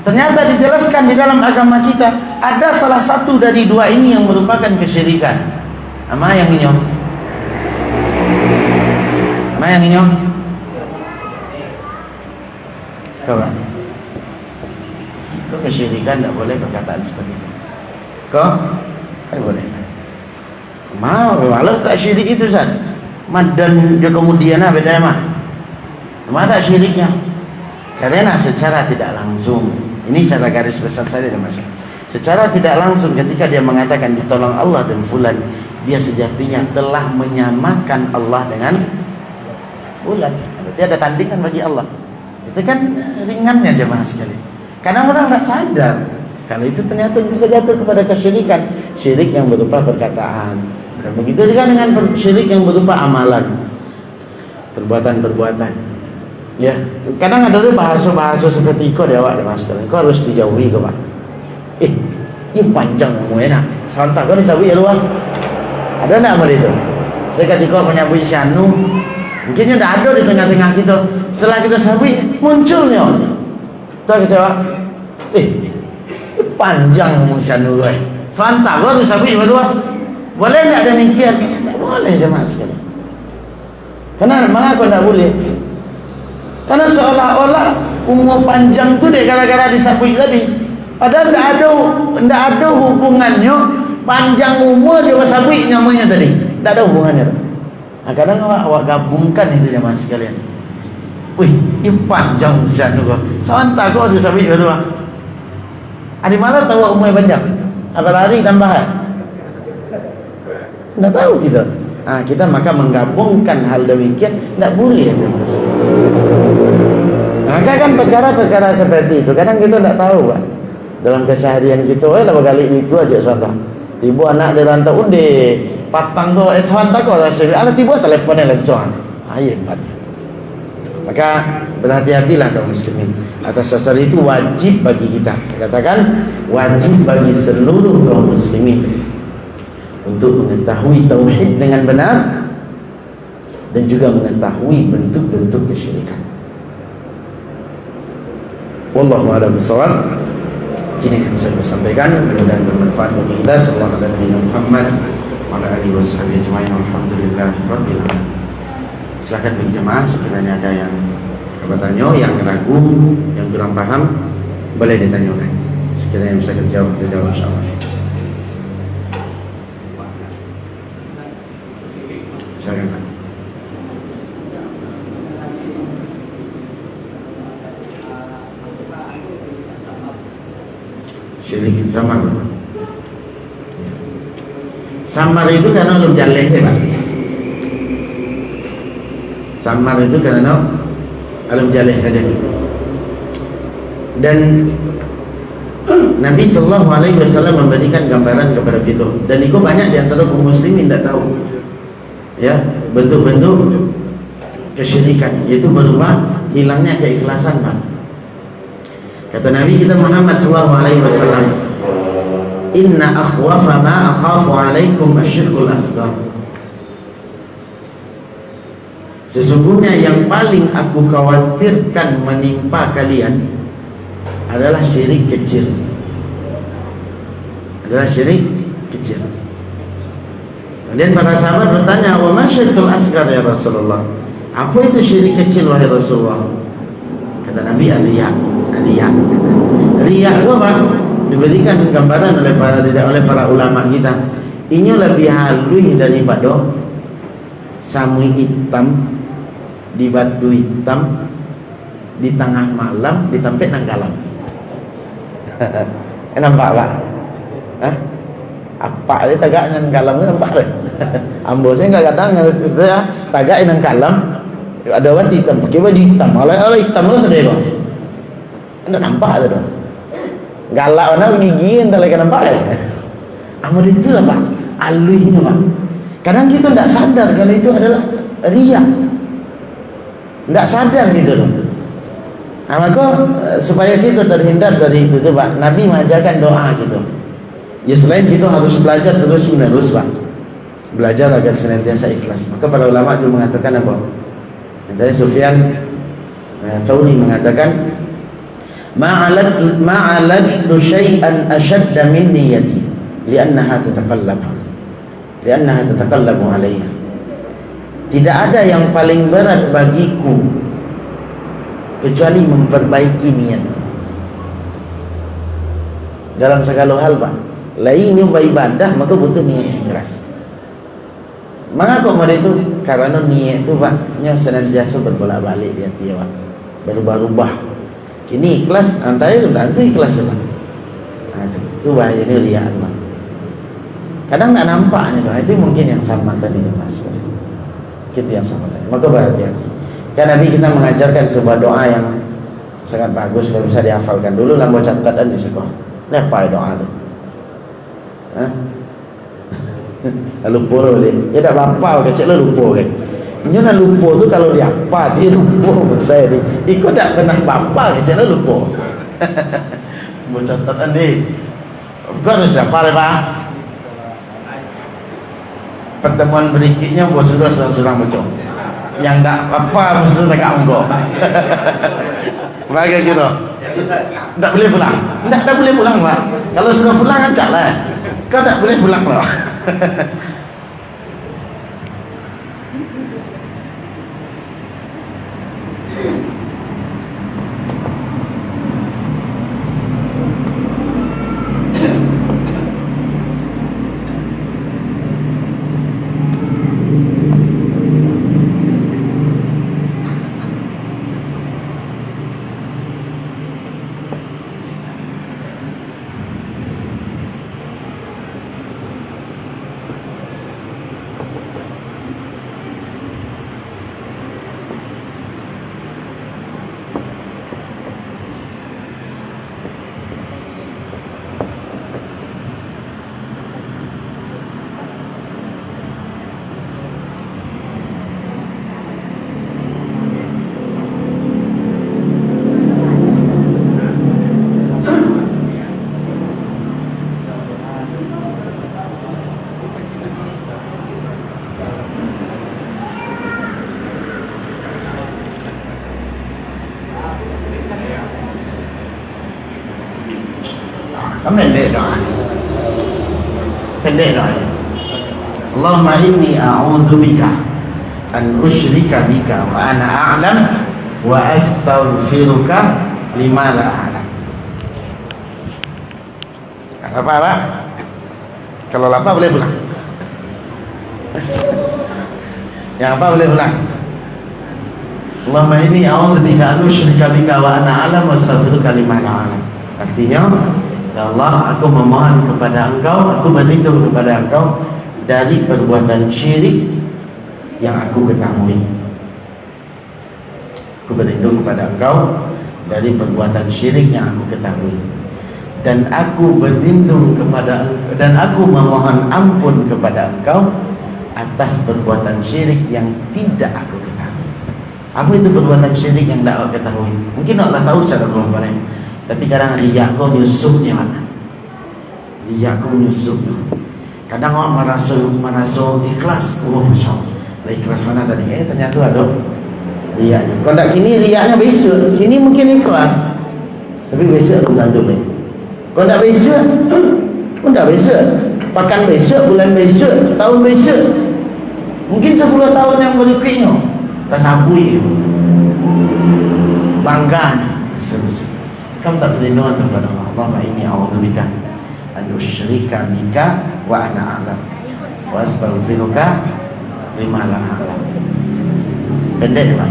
Ternyata dijelaskan di dalam agama kita ada salah satu dari dua ini yang merupakan kesyirikan. Ama yang ini? Ama yang ini? Kawan, kau kesyirikan tidak boleh perkataan seperti itu. Kau tidak boleh. Walau tak syirik itu Zat. Dan dia kemudian beda mah. Tak syiriknya. Karena secara tidak langsung. Ini secara garis besar saja Mas. Secara tidak langsung ketika dia mengatakan ditolong Allah dan fulan, dia sejatinya telah menyamakan Allah dengan fulan. Berarti ada tandingan bagi Allah. Itu kan ringannya jemaah sekali. Karena orang tidak sadar kalau itu ternyata bisa jatuh kepada kesyirikan. Syirik yang berupa perkataan. Dan begitu juga dengan syirik yang berupa amalan, perbuatan-perbuatan. Ya, kadang ada bahasa-bahasa seperti itu dia awak master. Kau harus dijauhi kau Pak. Ini panjang kamu enak. Santai kau disabui luar. Ada enggak amal itu? Saya ketika menyabui syanu, mungkinnya tidak ada di tengah-tengah kita. Setelah kita sabui munculnya. Tahu kecewa? Panjang kamu syanu gue. Santai kau disabui berdua. Boleh tidak demikian? Tidak boleh jemaah sekalian. Kenapa? Mengapa tidak boleh? Karena seolah-olah umur panjang itu deh gara-gara disabui tadi. Padahal tidak ada hubungannya panjang umur dia sabui namanya tadi. Tidak ada hubungannya. Nah, kadang awak gabungkan itu jemaah sekalian. Wih, ini panjang usia juga. Sementara kau disabui berdua. Ada malah tahu umur panjang. Apa hari tambahan? Tidak tahu kita. Kita maka menggabungkan hal demikian tidak boleh. Maka kan perkara-perkara seperti itu kadang kita tidak tahu Pak. Dalam keseharian kita, lama kali itu aja contoh. Tiba anak dia rantau undi, patang ko, hantar ko rasa. Ala tiba teleponnya langsung. Hebat. Maka berhati-hatilah kaum muslimin. Atas dasar itu wajib bagi kita. Katakan wajib bagi seluruh kaum muslimin untuk mengetahui tauhid dengan benar dan juga mengetahui bentuk-bentuk kesyirikan. Wallahu a'lam bishawab. Kini yang saya sampaikan mudah-mudahan bermanfaat bagi kita. Sallallahu alaihi Muhammad wa ala alihi washabihi ajma'in. Alhamdulillahirabbil alamin. Silakan bagi jemaah sekiranya ada yang bertanya, yang ragu, yang kurang paham, boleh ditanyakan. Sekiranya bisa kita jawab insyaallah. Silakan. Syirik samar. Samar itu karena belum jaleh ya Pak. Samar itu karena belum jaleh saja. Dan Nabi SAW memberikan gambaran kepada kita, dan itu banyak di antara kaum muslimin tidak tahu ya bentuk-bentuk kesyirikan, yaitu berupa hilangnya keikhlasan, Pak. Kata Nabi kita Muhammad SAW, inna akhwafa ma akhafu alaikum asyirkul asghar. Sesungguhnya yang paling aku khawatirkan menimpa kalian adalah syirik kecil. Adalah syirik kecil. Kemudian para sahabat bertanya, wa ma syirkul asghar ya Rasulullah? Apa itu syirik kecil wahai Rasulullah? Kata Nabi, riya. Riya itu apa? Diberikan gambaran oleh para ulama kita. Ini lebih halus daripada samui hitam di batu hitam di tengah malam ditampik nang kalam. Nampak Pak? Hah? Apa dia tagak nang kalam tu nampak tak? Ambo saya kadang-kadang tagak nang kalam ada batu hitam, pakai baju hitam. Kalau hitam tu sedih kok. Anda nampak tu dah. Galak mana gigi entah lagi nampak ya. Amal itu lah Pak, aluhnya Pak. Kadang kita tidak sadar kalau itu adalah riya. Tidak sadar gitu loh. Maka supaya kita terhindar dari itu tuh Pak, Nabi mengajarkan doa gitu. Ya selain kita harus belajar terus menerus Pak, belajar agar senantiasa ikhlas. Maka para ulama dulu mengatakan apa? Antara Sufyan Tsauri mengatakan, ma'alajtu syai'an ashadda min niyyati li'annaha tataqallabu alayya. Tidak ada yang paling berat bagiku kecuali memperbaiki niat dalam segala hal Pak. Lain nyoba ibadah maka butuh niat yang keras. Mengapa pada itu? Karena niat itu Pak nya senantiasa berbolak-balik di hati Pak, berubah-ubah. Kini ikhlas, antara itu ikhlas Pak. Itu bahaya ini riya Pak. Kadang tak nampaknya Pak. Itu mungkin yang sama tadi Mas. Kita yang sama tadi. Maka berhati-hati. Kan Nabi kita mengajarkan sebuah doa yang sangat bagus kalau bisa dihafalkan dulu lah, buat catatan di sekolah. Apa doa itu? Hah? Lupa boleh. Ya tak apa-apa kecil lah lupa kan. Ini nak lupa tu kalau dia apa dia lupa saya ni. Ikut tak pernah bapa kecil lah lupa. Buat catatan ni. Kau harus dapat Pak. Pertemuan berikutnya bos sudah macam yang tak apa mesti tak anggo. Bagi gitu. Tak boleh pulang. Tak boleh pulang Pak. Kalau sudah pulang ajaklah. Kau tak boleh pulang loh. Pendek doa. Allahumma inni a'udzubika an usyrika bika wa ana a'lam wa astaghfiruka lima la a'lam. Apa Pak? Kalau lapar boleh pulang. Yang apa boleh pulang? Allahumma inni a'udzubika an usyrika bika wa ana a'lam wa astaghfiruka lima la a'lam. Artinya, ya Allah, aku memohon kepada Engkau, aku berlindung kepada Engkau dari perbuatan syirik yang aku ketahui. Aku berlindung kepada Engkau dari perbuatan syirik yang aku ketahui. dan aku berlindung kepada engkau, dan aku memohon ampun kepada engkau atas perbuatan syirik yang tidak aku ketahui. Apa itu perbuatan syirik yang tidak aku ketahui? Mungkin Allah tahu cara berbuatnya, tapi kadang riak kau nyusupnya mana? Riak kau nyusup. Kadang orang merasa ikhlas. Oh masya Allah, ikhlas mana tadi? Ternyata ada riaknya. Kalau tak gini riaknya besok, ini mungkin ikhlas, tapi besok tu tak boleh. Kalau tak besok, pun tak besok. Pakan besok, bulan besok, tahun besok, mungkin 10 tahun yang berikutnya. Tak sabui, bangga. Kamu tak berlindungan kepada Allah. Allahumma inni a'udzubika an usyrika bika wa ana a'lam wa astaghfiruka lima la a'lam. Pendek Pak.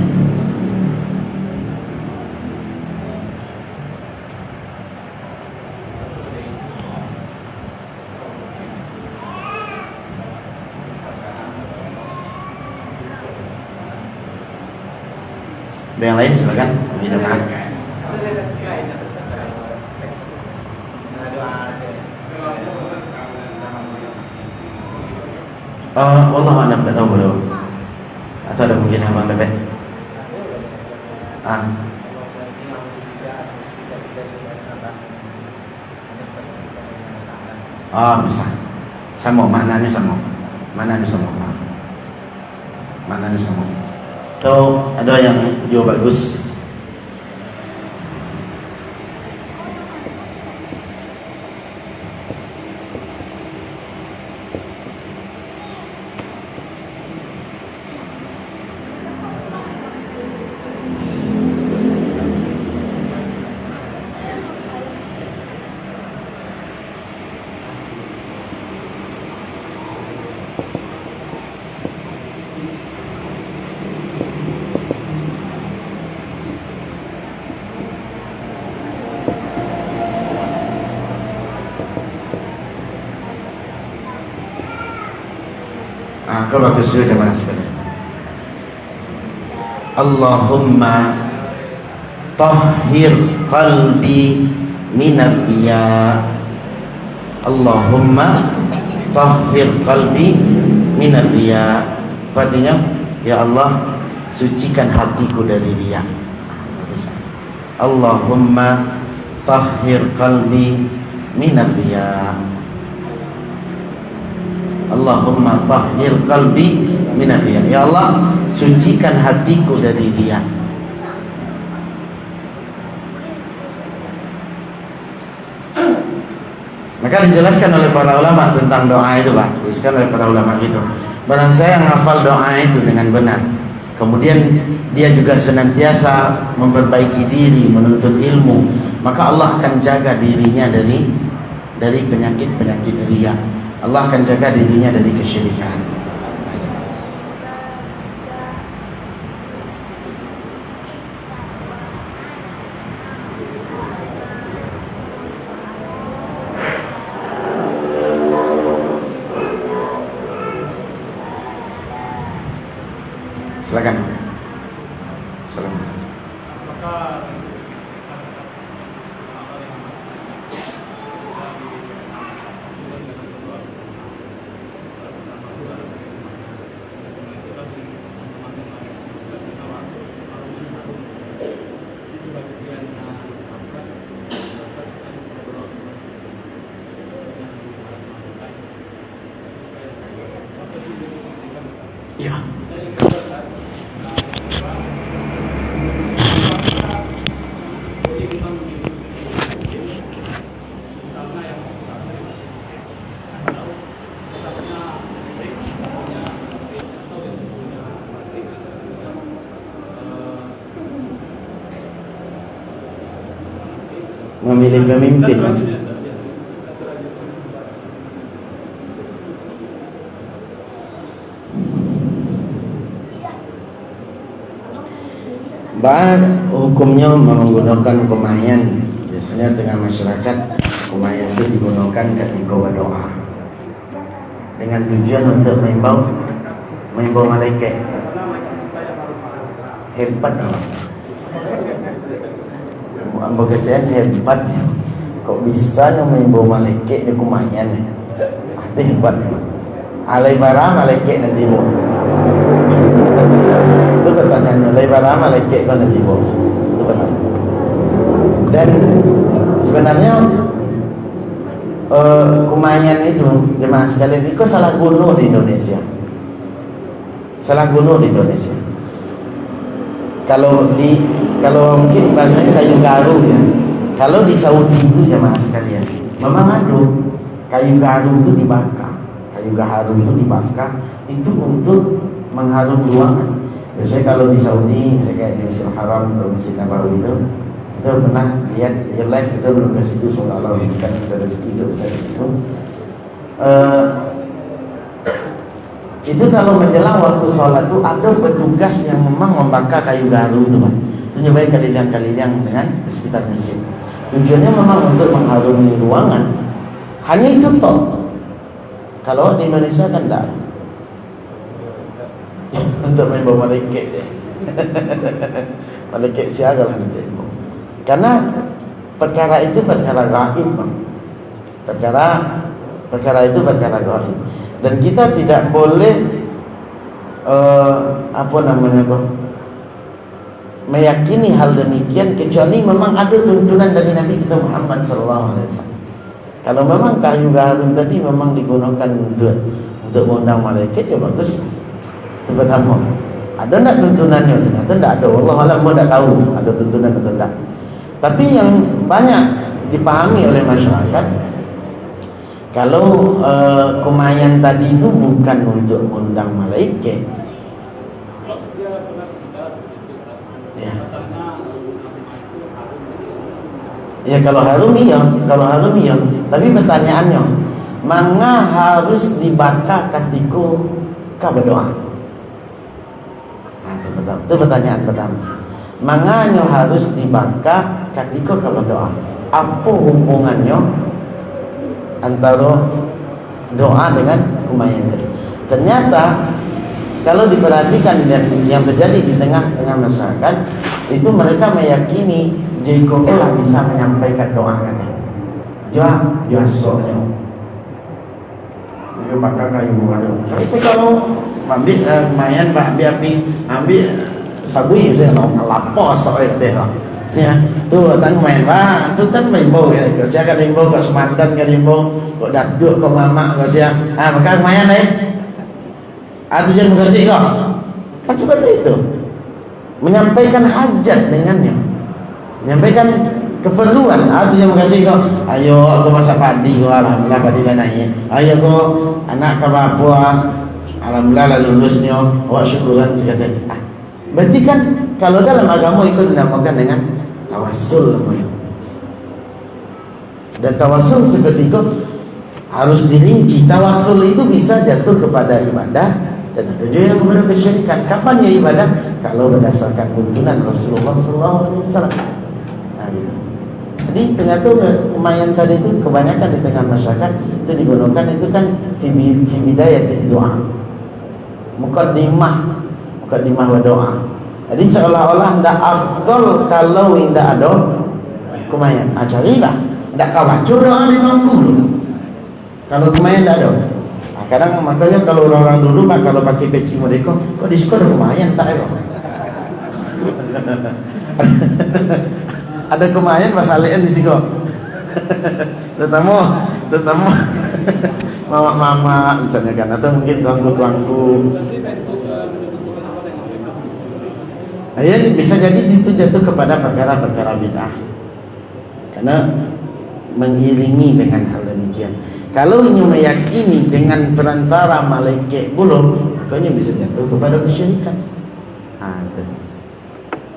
Yang lain silakan. Minum air. Allah alam tak tahu belum. Atau ada mungkin yang abang dapat. Bisa. Sama maknanya sama. Maknanya sama. Maknanya sama. So, ada yang juga bagus. Kau bagus juga mana sekali. Allahumma tahhir qalbi minar riya. Allahumma tahhir qalbi minar riya. Artinya, ya Allah, sucikan hatiku dari riya. Allahumma tahhir qalbi minar riya. Allahumma tahhir qalbi minar riya. Ya Allah, sucikan hatiku dari riya. Maka dijelaskan oleh para ulama tentang doa itu, Pak. Dijelaskan oleh para ulama itu. Barang saya yang hafal doa itu dengan benar, kemudian dia juga senantiasa memperbaiki diri, menuntut ilmu, maka Allah akan jaga dirinya dari penyakit-penyakit riya. Allah akan jaga dirinya dari kesyirikan. Silakan. Ya. Memilih pemimpin. Hukumnya menggunakan kumayan. Biasanya tengah masyarakat kumayan itu digunakan ketika berdoa dengan tujuan untuk mengimbau malaikat. Hebat Allah. Pekerjaan hebat. kok bisa nyembuh malaikat di kumayan ni? Hati hebat memang. Alai bara malaikat nanti bu. Itu pertanyaannya. Alai bara malaikat kau nanti bu. Itu pertanyaan. Dan sebenarnya kumayan itu jemaah sekalian itu salah gunu di Indonesia. Salah gunu di Indonesia. Kalau mungkin bahasanya kayu garu ya. Kalau di Saudi itu jemaah sekalian, memang ada kayu garu itu dibakar. Kayu garu itu dibakar itu untuk mengharum ruangan. Biasanya kalau di Saudi, misalnya kayak di Masjidil Haram atau Masjid Nabawi itu, kita pernah lihat live kita belum ke situ, seolah-olah kita ada rezeki itu bisa di situ. Itu kalau menjelang waktu sholat itu ada petugas yang memang membakar kayu garu itu, Pak. Itu nyobain kalilang-kalilang dengan sekitar masjid. Tujuannya memang untuk mengharumi ruangan. Hanya itu toh. Kalau di Indonesia kan tidak. Untuk main bawa malaikat. Malaikat siaga lah nanti. Karena perkara itu perkara gaib, Bang. Perkara itu perkara gaib. Dan kita tidak boleh meyakini hal demikian kecuali memang ada tuntunan dari Nabi kita Muhammad SAW. Kalau memang kayu garu tadi memang digunakan untuk mengundang malaikat, ya bagus. Itu pertama. Ada tak tuntunannya? Ternyata tidak ada. Allah Alam pun tidak tahu ada tuntunan atau tidak. Tapi yang banyak dipahami oleh masyarakat, kalau kumayan tadi itu bukan untuk mengundang malaikat. Ya. Ya kalau harum iya. Tapi pertanyaannya, manga harus dibakar ketika kau berdoa? Nah, itu pertanyaan pertama. Manganya harus dibakar ketika kau berdoa? Apa hubungannya antara doa dengan kumayan tadi? Ternyata kalau diperhatikan dan yang terjadi di tengah-tengah masyarakat itu, mereka meyakini Jacob lah bisa menyampaikan doa katanya. Doa soalnya. Dia bakal kayu ada. Tapi saya kalau ambil kumayan ambil sabui itu yang lapor soalnya deh. Ya, tu tang main bah, tu kan main bau ya. Kau cakap main bau, kau semandan kan main bau, kau daduk, kau mamak, kau siap. Maka main atau jangan bersih kau. Kan seperti itu. Menyampaikan hajat dengannya, menyampaikan keperluan. Atau jangan bersih kau. Ayo, aku masak padi, kau alhamdulillah padi dah naik. Ayo kau anak kau bapa, alhamdulillah lulusnya. Awak syukuran sekata. Berarti kan kalau dalam agama ikut dinamakan dengan tawasul. Dan tawasul seperti itu harus dirinci. Tawasul itu bisa jatuh kepada ibadah dan ada juga yang kepada kesyirikan. Kapan ya ibadah? Kalau berdasarkan tuntunan Rasulullah SAW. Nah, gitu. Jadi ternyata kumayan tadi itu kebanyakan di tengah masyarakat itu digunakan itu kan fi bidayatid doa. Muqaddimah berdoa. Jadi seolah-olah tidak afdal kalau tidak ada kumayan. Carilah. Tidak kau baca doa di bangku dulu. Kalau kumayan tidak ada. Kadang makanya kalau orang-orang dulu kalau pakai peci mereka, kok di sekolah kumayan tak ada. Ada kumayan pasalian di sini kok. Terutama mama misalnya kan, atau mungkin tuangku. Ya, bisa jadi itu jatuh kepada perkara-perkara bid'ah. Karena mengiringi dengan hal demikian. Kalau ini meyakini dengan perantara malaikat belum, makanya bisa jatuh kepada kesyirikan. Itu.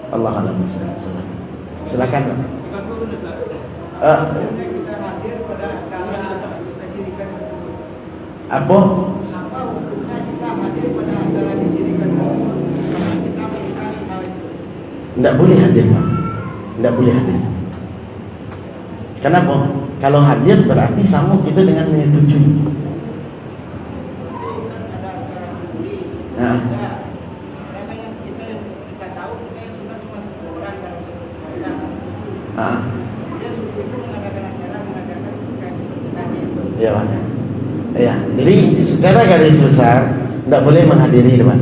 Allah Alam. Silakan. Apa? Tidak boleh hadir, Pak. Tidak boleh hadir. Kenapa? Kalau hadir berarti sama kita dengan menyetujui. Nah. Ya Pak. Ya, jadi secara garis besar tidak boleh menghadiri Pak.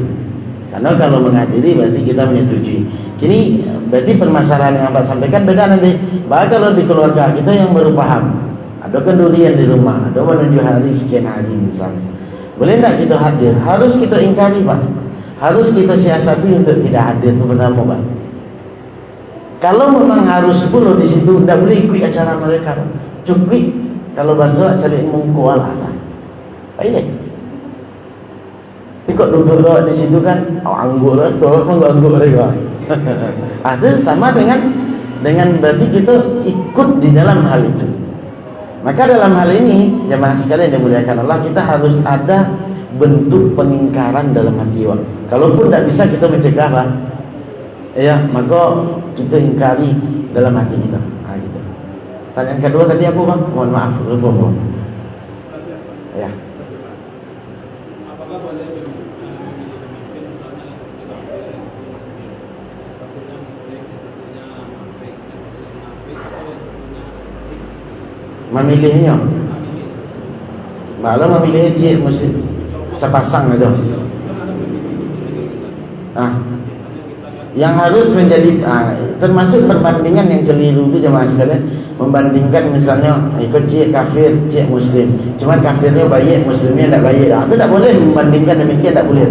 Karena kalau menghadiri berarti kita menyetujui. Kini berarti permasalahan yang Pak sampaikan beda nanti. Bahkan kalau di keluarga kita yang baru paham, ada kendurian di rumah, ada menuju hari sekian hari misalnya, boleh tidak kita hadir? Harus kita ingkari Pak. Harus kita siasati untuk tidak hadir itu pertama Pak. Kalau memang harus pula di situ, tidak boleh ikut acara mereka. Cukup kalau bahasa cari mungkual atas. Baik. Tapi kok duduk di situ kan, anggur atau mengganggu mereka. Itu sama dengan berarti kita ikut di dalam hal itu. Maka dalam hal ini jemaah sekalian yang dimuliakan Allah, kita harus ada bentuk pengingkaran dalam hati Pak. Kalaupun tidak bisa kita mencegah Pak, ya maka kita ingkari dalam hati kita. Gitu. Pertanyaan kedua tadi apa Pak? Mohon maaf, lupa Pak. Ya. Memilihnya, malah memilih cik muslim sepasang itu. Yang harus menjadi termasuk perbandingan yang keliru itu jemaah sekalian, membandingkan misalnya ikut cik kafir, cik muslim, cuma kafirnya baik, muslimnya tidak baik. Itu tidak boleh membandingkan demikian, tidak boleh.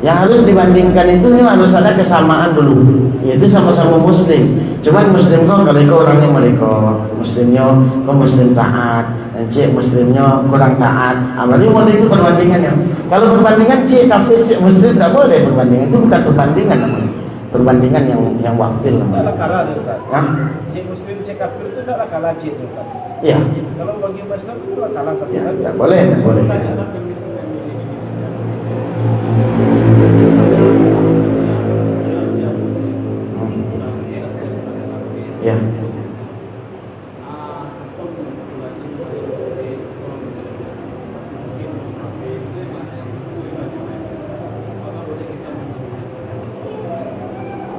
Yang harus dibandingkan itu harus ada kesamaan dulu, yaitu sama-sama muslim. Cuman muslim kok kalau kau orangnya mereka, muslimnya kau muslim taat, dan cik muslimnya kurang taat. Berarti mulai itu perbandingannya. Kalau perbandingan cik kafir, cik muslim tidak boleh perbandingan. Itu bukan perbandingan namanya. Perbandingan yang wakil namanya. Kalah ya? Cik muslim, cik kafir itu tidak kalah cik itu. Iya. Kalau bagi muslim itu kalah satu. Ya, tidak boleh, tidak boleh. Ya.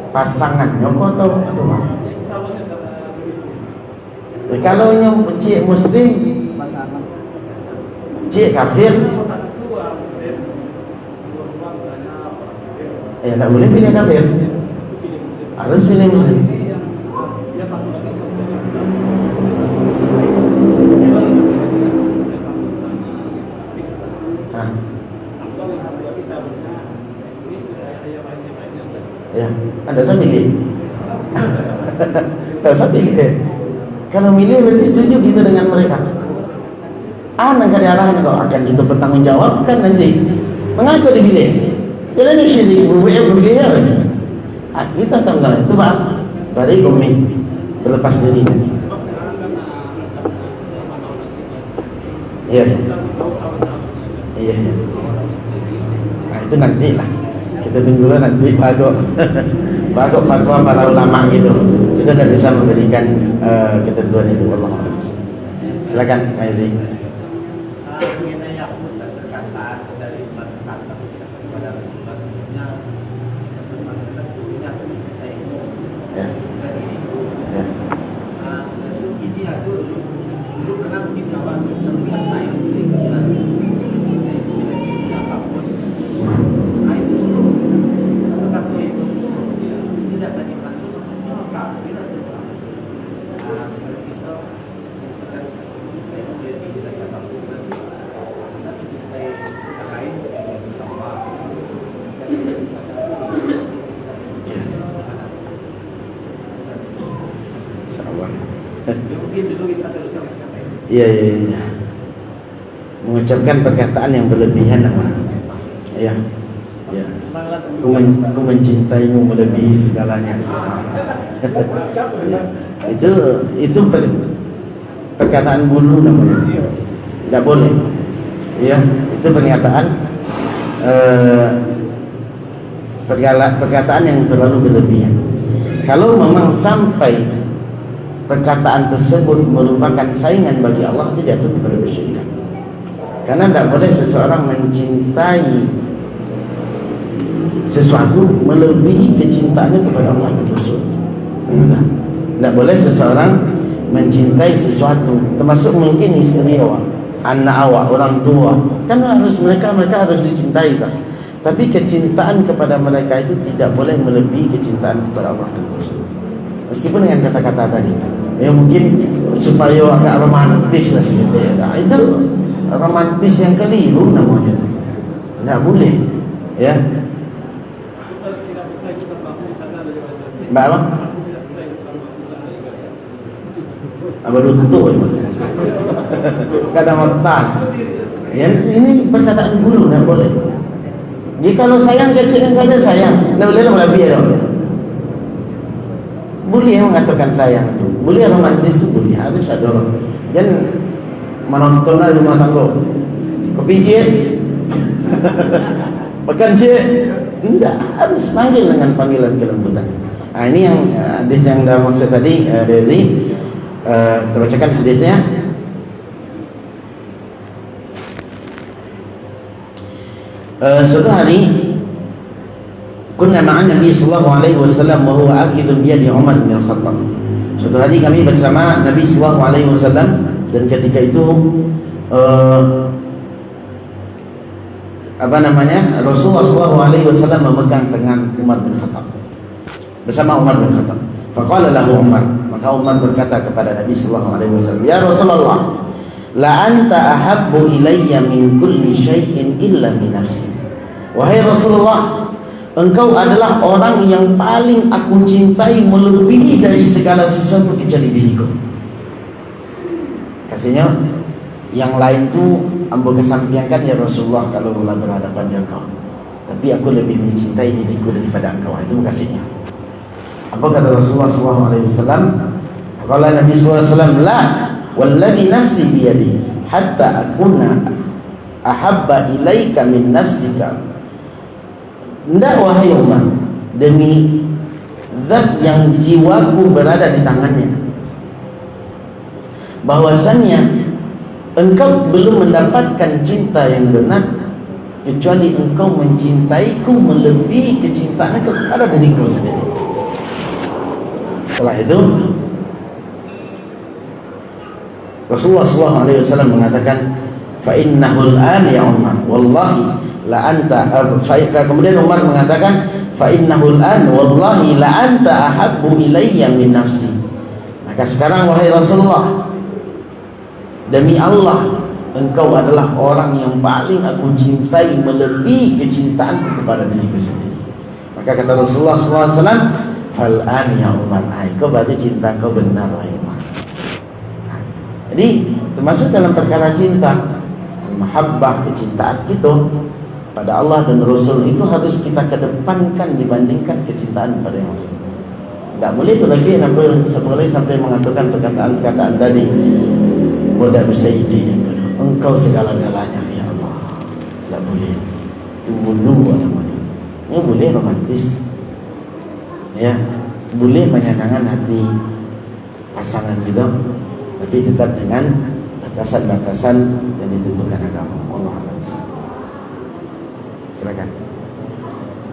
Pasangannya kok atau apa? Kalau yang cik muslim, cik kafir, tidak boleh pilih kafir, harus pilih muslim. Ya, Anda saya milih. Saya pilih. Kalau milih berarti setuju kita dengan mereka. Anak dari arahan kau akan kita bertanggung jawab kan nanti. Mengaku dipilih. Jadi syirik berbeda ya. Kita akan enggak itu Pak. Bari komik berlepas diri nanti. Iya. Iya. Nah, itu nantilah. Kita tunggu nanti bagus fatwa para ulama gitu. Kita tidak bisa memberikan ketentuan itu. Allah. Silakan Pak Izzy. Iya. Mengucapkan perkataan yang berlebihan namanya. Iya. Ya. Ku mencintaimu melebihi segalanya. Ya. Itu perkataan bulu namanya. Tidak boleh. Ya, itu pernyataan perkataan yang terlalu berlebihan. Kalau memang sampai perkataan tersebut merupakan saingan bagi Allah, tidak itu kepada kesyirikan. Karena tidak boleh seseorang mencintai sesuatu melebihi kecintaannya kepada Allah dan Rasul. Tidak boleh seseorang mencintai sesuatu, termasuk mungkin istri Allah. anak awak, orang tua, kan harus mereka harus dicintai kan. Tapi kecintaan kepada mereka itu tidak boleh melebihi kecintaan kepada Allah dan Rasul. Meskipun dengan kata-kata tadi, ya mungkin supaya agak romantis lah sedikit ya. Nah, itu romantis yang keliru namanya. Tidak boleh, ya. Mbak apa? Abang runtuh ya, kadang otak. Ya, ini perkataan dulu, tidak boleh. Jikalau sayang kecilin saja sayang, tidak boleh lebih ya. Boleh mengatakan sayang itu, boleh romantis itu boleh, harus ada orang. Jangan menontonlah di rumah tangga. Kopi cik, makan cik, tidak, harus panggil dengan panggilan kelembutan. Nah, ini yang hadis yang dah maksud tadi, Rezi. Kita bacakan hadisnya. Suatu hari kunna ma'an Nabi sallallahu alaihi wasallam wa huwa akhidun bi yadi Umar bin Al-Khattab. Suatu hari kami bersama Nabi sallallahu alaihi wasallam dan ketika itu Rasulullah sallallahu alaihi wasallam memegang tangan Umar bin Khattab. Bersama Umar bin Khattab. Faqala lahu Umar, maka Umar berkata kepada Nabi sallallahu alaihi wasallam, "Ya Rasulullah, la anta ahabbu ilayya min kulli syai'in illa min nafsi." Wahai Rasulullah, engkau adalah orang yang paling aku cintai melebihi dari segala sesuatu kecuali diriku. Kasihnya yang lain tu ambo kesampingkan ya Rasulullah kalau berhadapan dengan engkau. Tapi aku lebih mencintai diriku daripada engkau. Itu kasihnya. Apa kata Rasulullah SAW? Kalau Nabi SAW, la walladhi nafsi biyadi hatta akuna ahabba ilaika min nafsika. Tidak wahai Umar, demi zat yang jiwaku berada di tangannya, bahwasannya engkau belum mendapatkan cinta yang benar kecuali engkau mencintaiku melebihi kecintaan kepada diriku sendiri. Setelah itu Rasulullah SAW mengatakan, fa innahu al-an ya Umar, wallahi la anta. Kemudian Umar mengatakan, fa innahu al-an wallahi la anta ahabbu ilayya min nafsi. Maka sekarang wahai Rasulullah, demi Allah engkau adalah orang yang paling aku cintai melebihi kecintaanku kepada diriku sendiri. Maka kata Rasulullah SAW, fal-an ya Umar, kau baru cinta kau benar wahai Umar. Jadi termasuk dalam perkara cinta, mahabbah, kecintaan kita pada Allah dan Rasul itu harus kita kedepankan dibandingkan kecintaan pada yang lain. Tak boleh terlebih sampai mengatakan perkataan-perkataan tadi, bodak bersaidi engkau segala-galanya ya Allah. Tak boleh. Itu bunuh namanya. Ini boleh romantis, ya, boleh menyenangkan hati pasangan kita, tapi tetap dengan batasan-batasan yang ditentukan agama. Allah akan selalu. Silakan.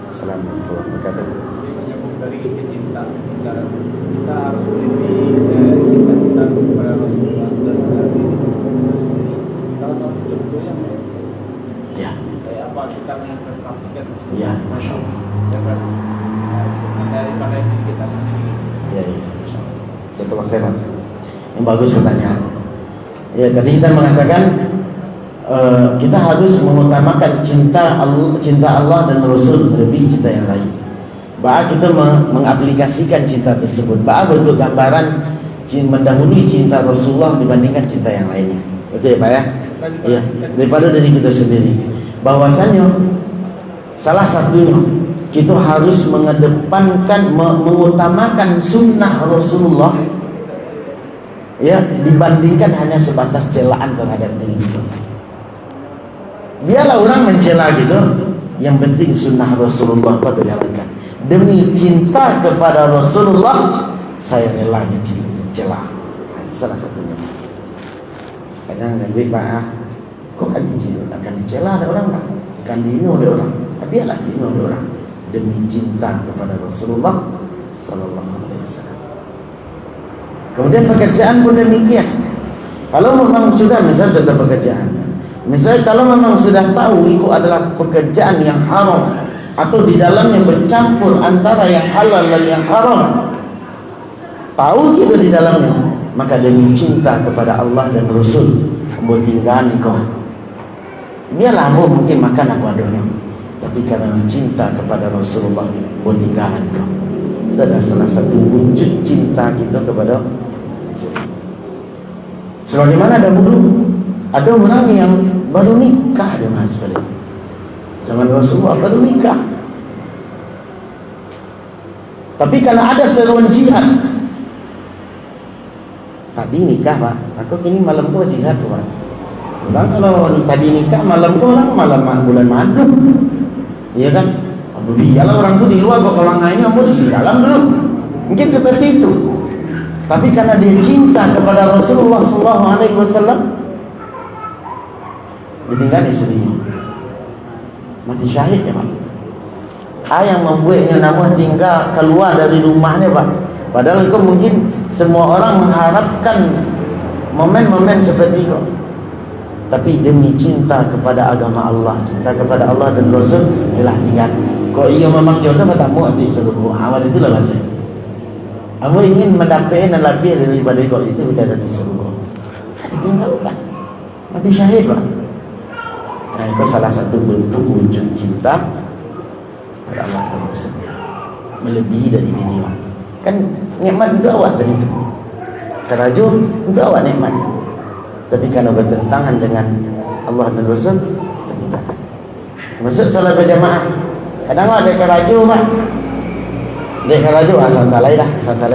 Assalamualaikum warahmatullahi wabarakatuh. Dari kecintaan kita harus lebih cinta kita kepada Rasulullah dan kita sendiri. Salah satu contohnya, Ya. kayak apa kita menginvestasikan. Ya, masya Allah. Daripada diri kita sendiri. Ya, masya Allah. Setelah khairan. Yang bagus pertanyaan. Ya, tadi kita mengatakan kita harus mengutamakan cinta Allah dan Rasul lebih cinta yang lain. Bahwa kita mengaplikasikan cinta tersebut, bahwa bentuk gambaran mendahului cinta Rasulullah dibandingkan cinta yang lainnya. Betul ya Pak ya? Iya, daripada dari kita sendiri. Bahwasanya salah satunya kita harus mengedepankan, mengutamakan sunnah Rasulullah, ya, dibandingkan hanya sebatas celaan terhadap diri kita. Biarlah orang mencela gitu, yang penting sunnah Rasulullah pada jalankan. Demi cinta kepada Rasulullah, saya rela dicela. Salah satunya. Sekarang lebih Pak, kok akan dicela ada orang Pak, akan dino ada orang. Biarlah dino ada orang. Demi cinta kepada Rasulullah Sallallahu Alaihi Wasallam. Kemudian pekerjaan pun demikian. Kalau memang sudah misalnya tentang pekerjaan, misalnya kalau memang sudah tahu itu adalah pekerjaan yang haram atau di dalamnya bercampur antara yang halal dan yang haram, tahu gitu di dalamnya, maka demi cinta kepada Allah dan Rasul mau tinggal kau. Dia lama mungkin makan apa adanya, tapi karena cinta kepada Rasulullah mau tinggal kau. Itu adalah salah satu wujud cinta kita kepada Rasulullah. Sebagaimana dahulu ada orang yang baru nikah dengan sekali zaman Rasulullah, baru nikah, tapi karena ada seruan jihad, tadi nikah pak, aku kini malam tu jihad pak. Orang kalau tadi nikah malam tu orang malam bulan madu, iya kan? Biarlah orang tu di luar kok kalau ngainya mau di dalam dulu, mungkin seperti itu. Tapi karena dia cinta kepada Rasulullah SAW, ditinggal istrinya, mati syahid ya pak. Yang membuatnya nama tinggal keluar dari rumahnya pak. Padahal itu mungkin semua orang mengharapkan momen-momen seperti itu, tapi demi cinta kepada agama Allah, cinta kepada Allah dan Rasul, ialah tinggal. Kok ia memang jodoh bertamu hati seluruh awal itulah bahasa. Kamu ingin mendapatkan dan lebih daripada kau itu berada di surga, tinggalkan, mati syahid pak. Nah itu salah satu bentuk wujud cinta kepada Allah dan Rasul, melebihi dari ini pak. Kan nikmat untuk awak tadi itu, kerajaan untuk awak nikmat, tapi karena bertentangan dengan Allah dan Rasul, tinggalkan. Maksud salat berjamaah, kadang ada kerajaan pak. Dia kerajaan santai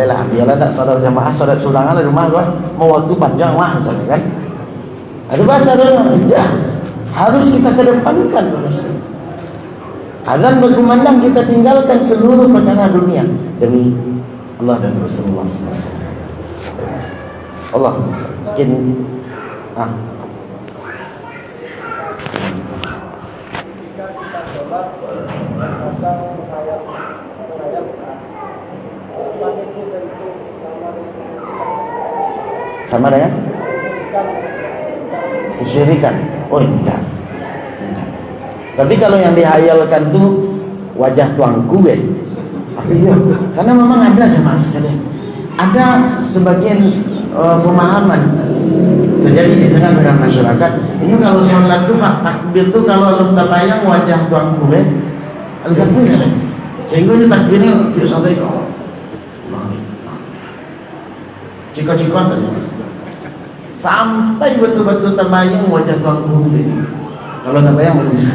lah, biarlah tak salat jamaah, salat surangan di rumah gua, mau waktu panjang mah misalnya kan. Ada baca dulu, tidak. Harus kita kedepankan azan berkumandang, kita tinggalkan seluruh perkara dunia demi Allah dan Rasulullah SAW. Allah mungkin sama dengan kesyirikan. Oh enggak. Tapi kalau yang dihayalkan tuh wajah tuanku artinya, karena memang ada jemaah sekalian, ada sebagian pemahaman terjadi di tengah-tengah masyarakat. Ini kalau sholat tuh pak, takbir tuh kalau belum terbayang wajah tuanku takbir kan, sehingga ini takbirnya tidak santai kok, cikot-cikot tadi, sampai betul-betul terbayang wajah tuanku. Kalau terbayang belum bisa.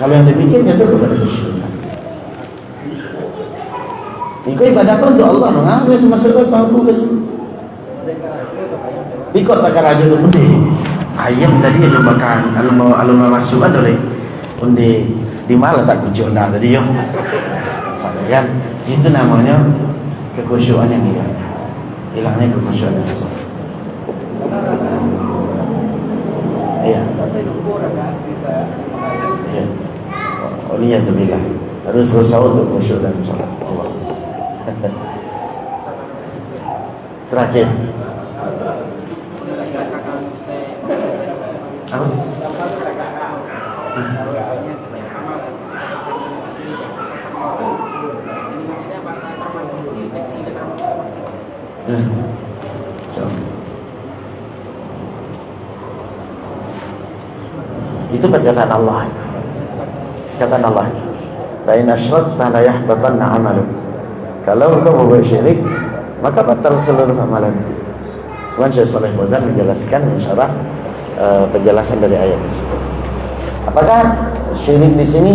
Kalau yang demikian jatuh kepada kesyirikan. Ikut ibadah pun untuk Allah, mengambil semasa tuanku ke sini. Ikut takkan aja tu undi ayam tadi ada makan alun masukan oleh undi di mana tak kunci unda tadi yo. Sama kan? Itu namanya kekhusyuan yang hilang. Hilangnya kekhusyuan itu. Iya. Iya. Oleh itu bila harus berusaha untuk khusyuk dalam solat. Allah. Terakhir. Apa? Itu perkataan Allah. Perkataan Allah. Fa in asyrakta la yahbatanna 'amaluk. Kalau engkau berbuat syirik, maka batal seluruh amalan. Tuan Syekh Saleh Fauzan menjelaskan mensyarah penjelasan dari ayat tersebut. Apakah syirik di sini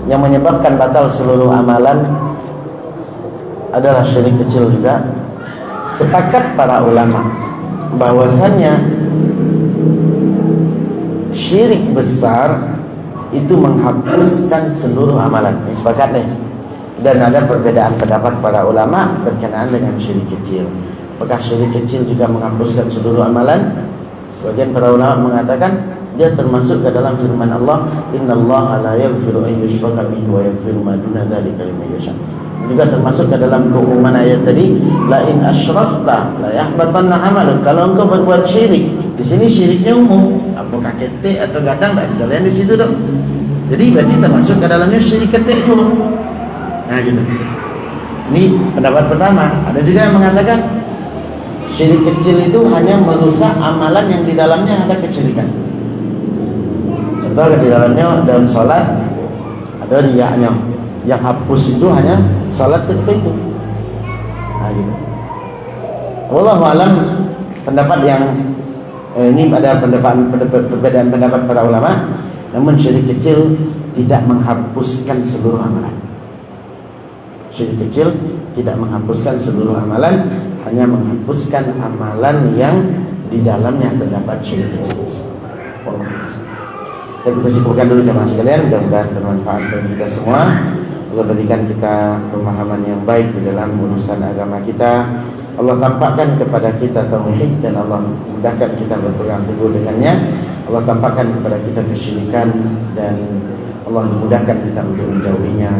yang menyebabkan batal seluruh amalan adalah syirik kecil juga? Sepakat para ulama bahwasannya syirik besar itu menghapuskan seluruh amalan. Ini sepakat nih. Dan ada perbedaan pendapat para ulama berkenaan dengan syirik kecil. Apakah syirik kecil juga menghapuskan seluruh amalan? Sebagian para ulama mengatakan dia termasuk ke dalam firman Allah, innallaha la yaghfiru an yushraka bihi wa yaghfiru ma duna dzalika liman yasha. Juga termasuk ke dalam keumuman ayat tadi, la in asyrakta la yahbatanna amaluk. Kalau engkau berbuat syirik, Di sini syiriknya umum, apakah ketek atau gadang tak dikalian di situ dong. Jadi berarti termasuk ke dalamnya syirik ketek itu. Nah gitu. Ini pendapat pertama. Ada juga yang mengatakan syirik kecil itu hanya merusak amalan yang di dalamnya ada kesyirikan. Contoh di dalamnya dalam sholat ada riyaknya, yang hapus itu hanya sholat ketika itu. Nah gitu. Wallahu alam, pendapat yang ini ada perbedaan pendapat para ulama. Namun syirik kecil tidak menghapuskan seluruh amalan. Syirik kecil tidak menghapuskan seluruh amalan, hanya menghapuskan amalan yang di dalamnya terdapat syirik kecil. Kita cukupkan dulu jemaah sekalian, mudah-mudahan bermanfaat bagi kita semua. Allah berikan kita pemahaman yang baik di dalam urusan agama kita. Allah tampakkan kepada kita tauhid dan Allah mudahkan kita berpegang teguh dengannya. Allah tampakkan kepada kita kesyirikan dan Allah mudahkan kita untuk menjauhinya.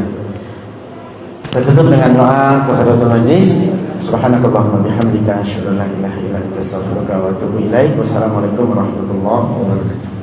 Kita tutup dengan doa kafaratul majlis. Subhanakallahumma bihamdika asyhadu an la ilaha illa anta astaghfiruka wa atubu ilaik. Wassalamualaikum warahmatullahi wabarakatuh.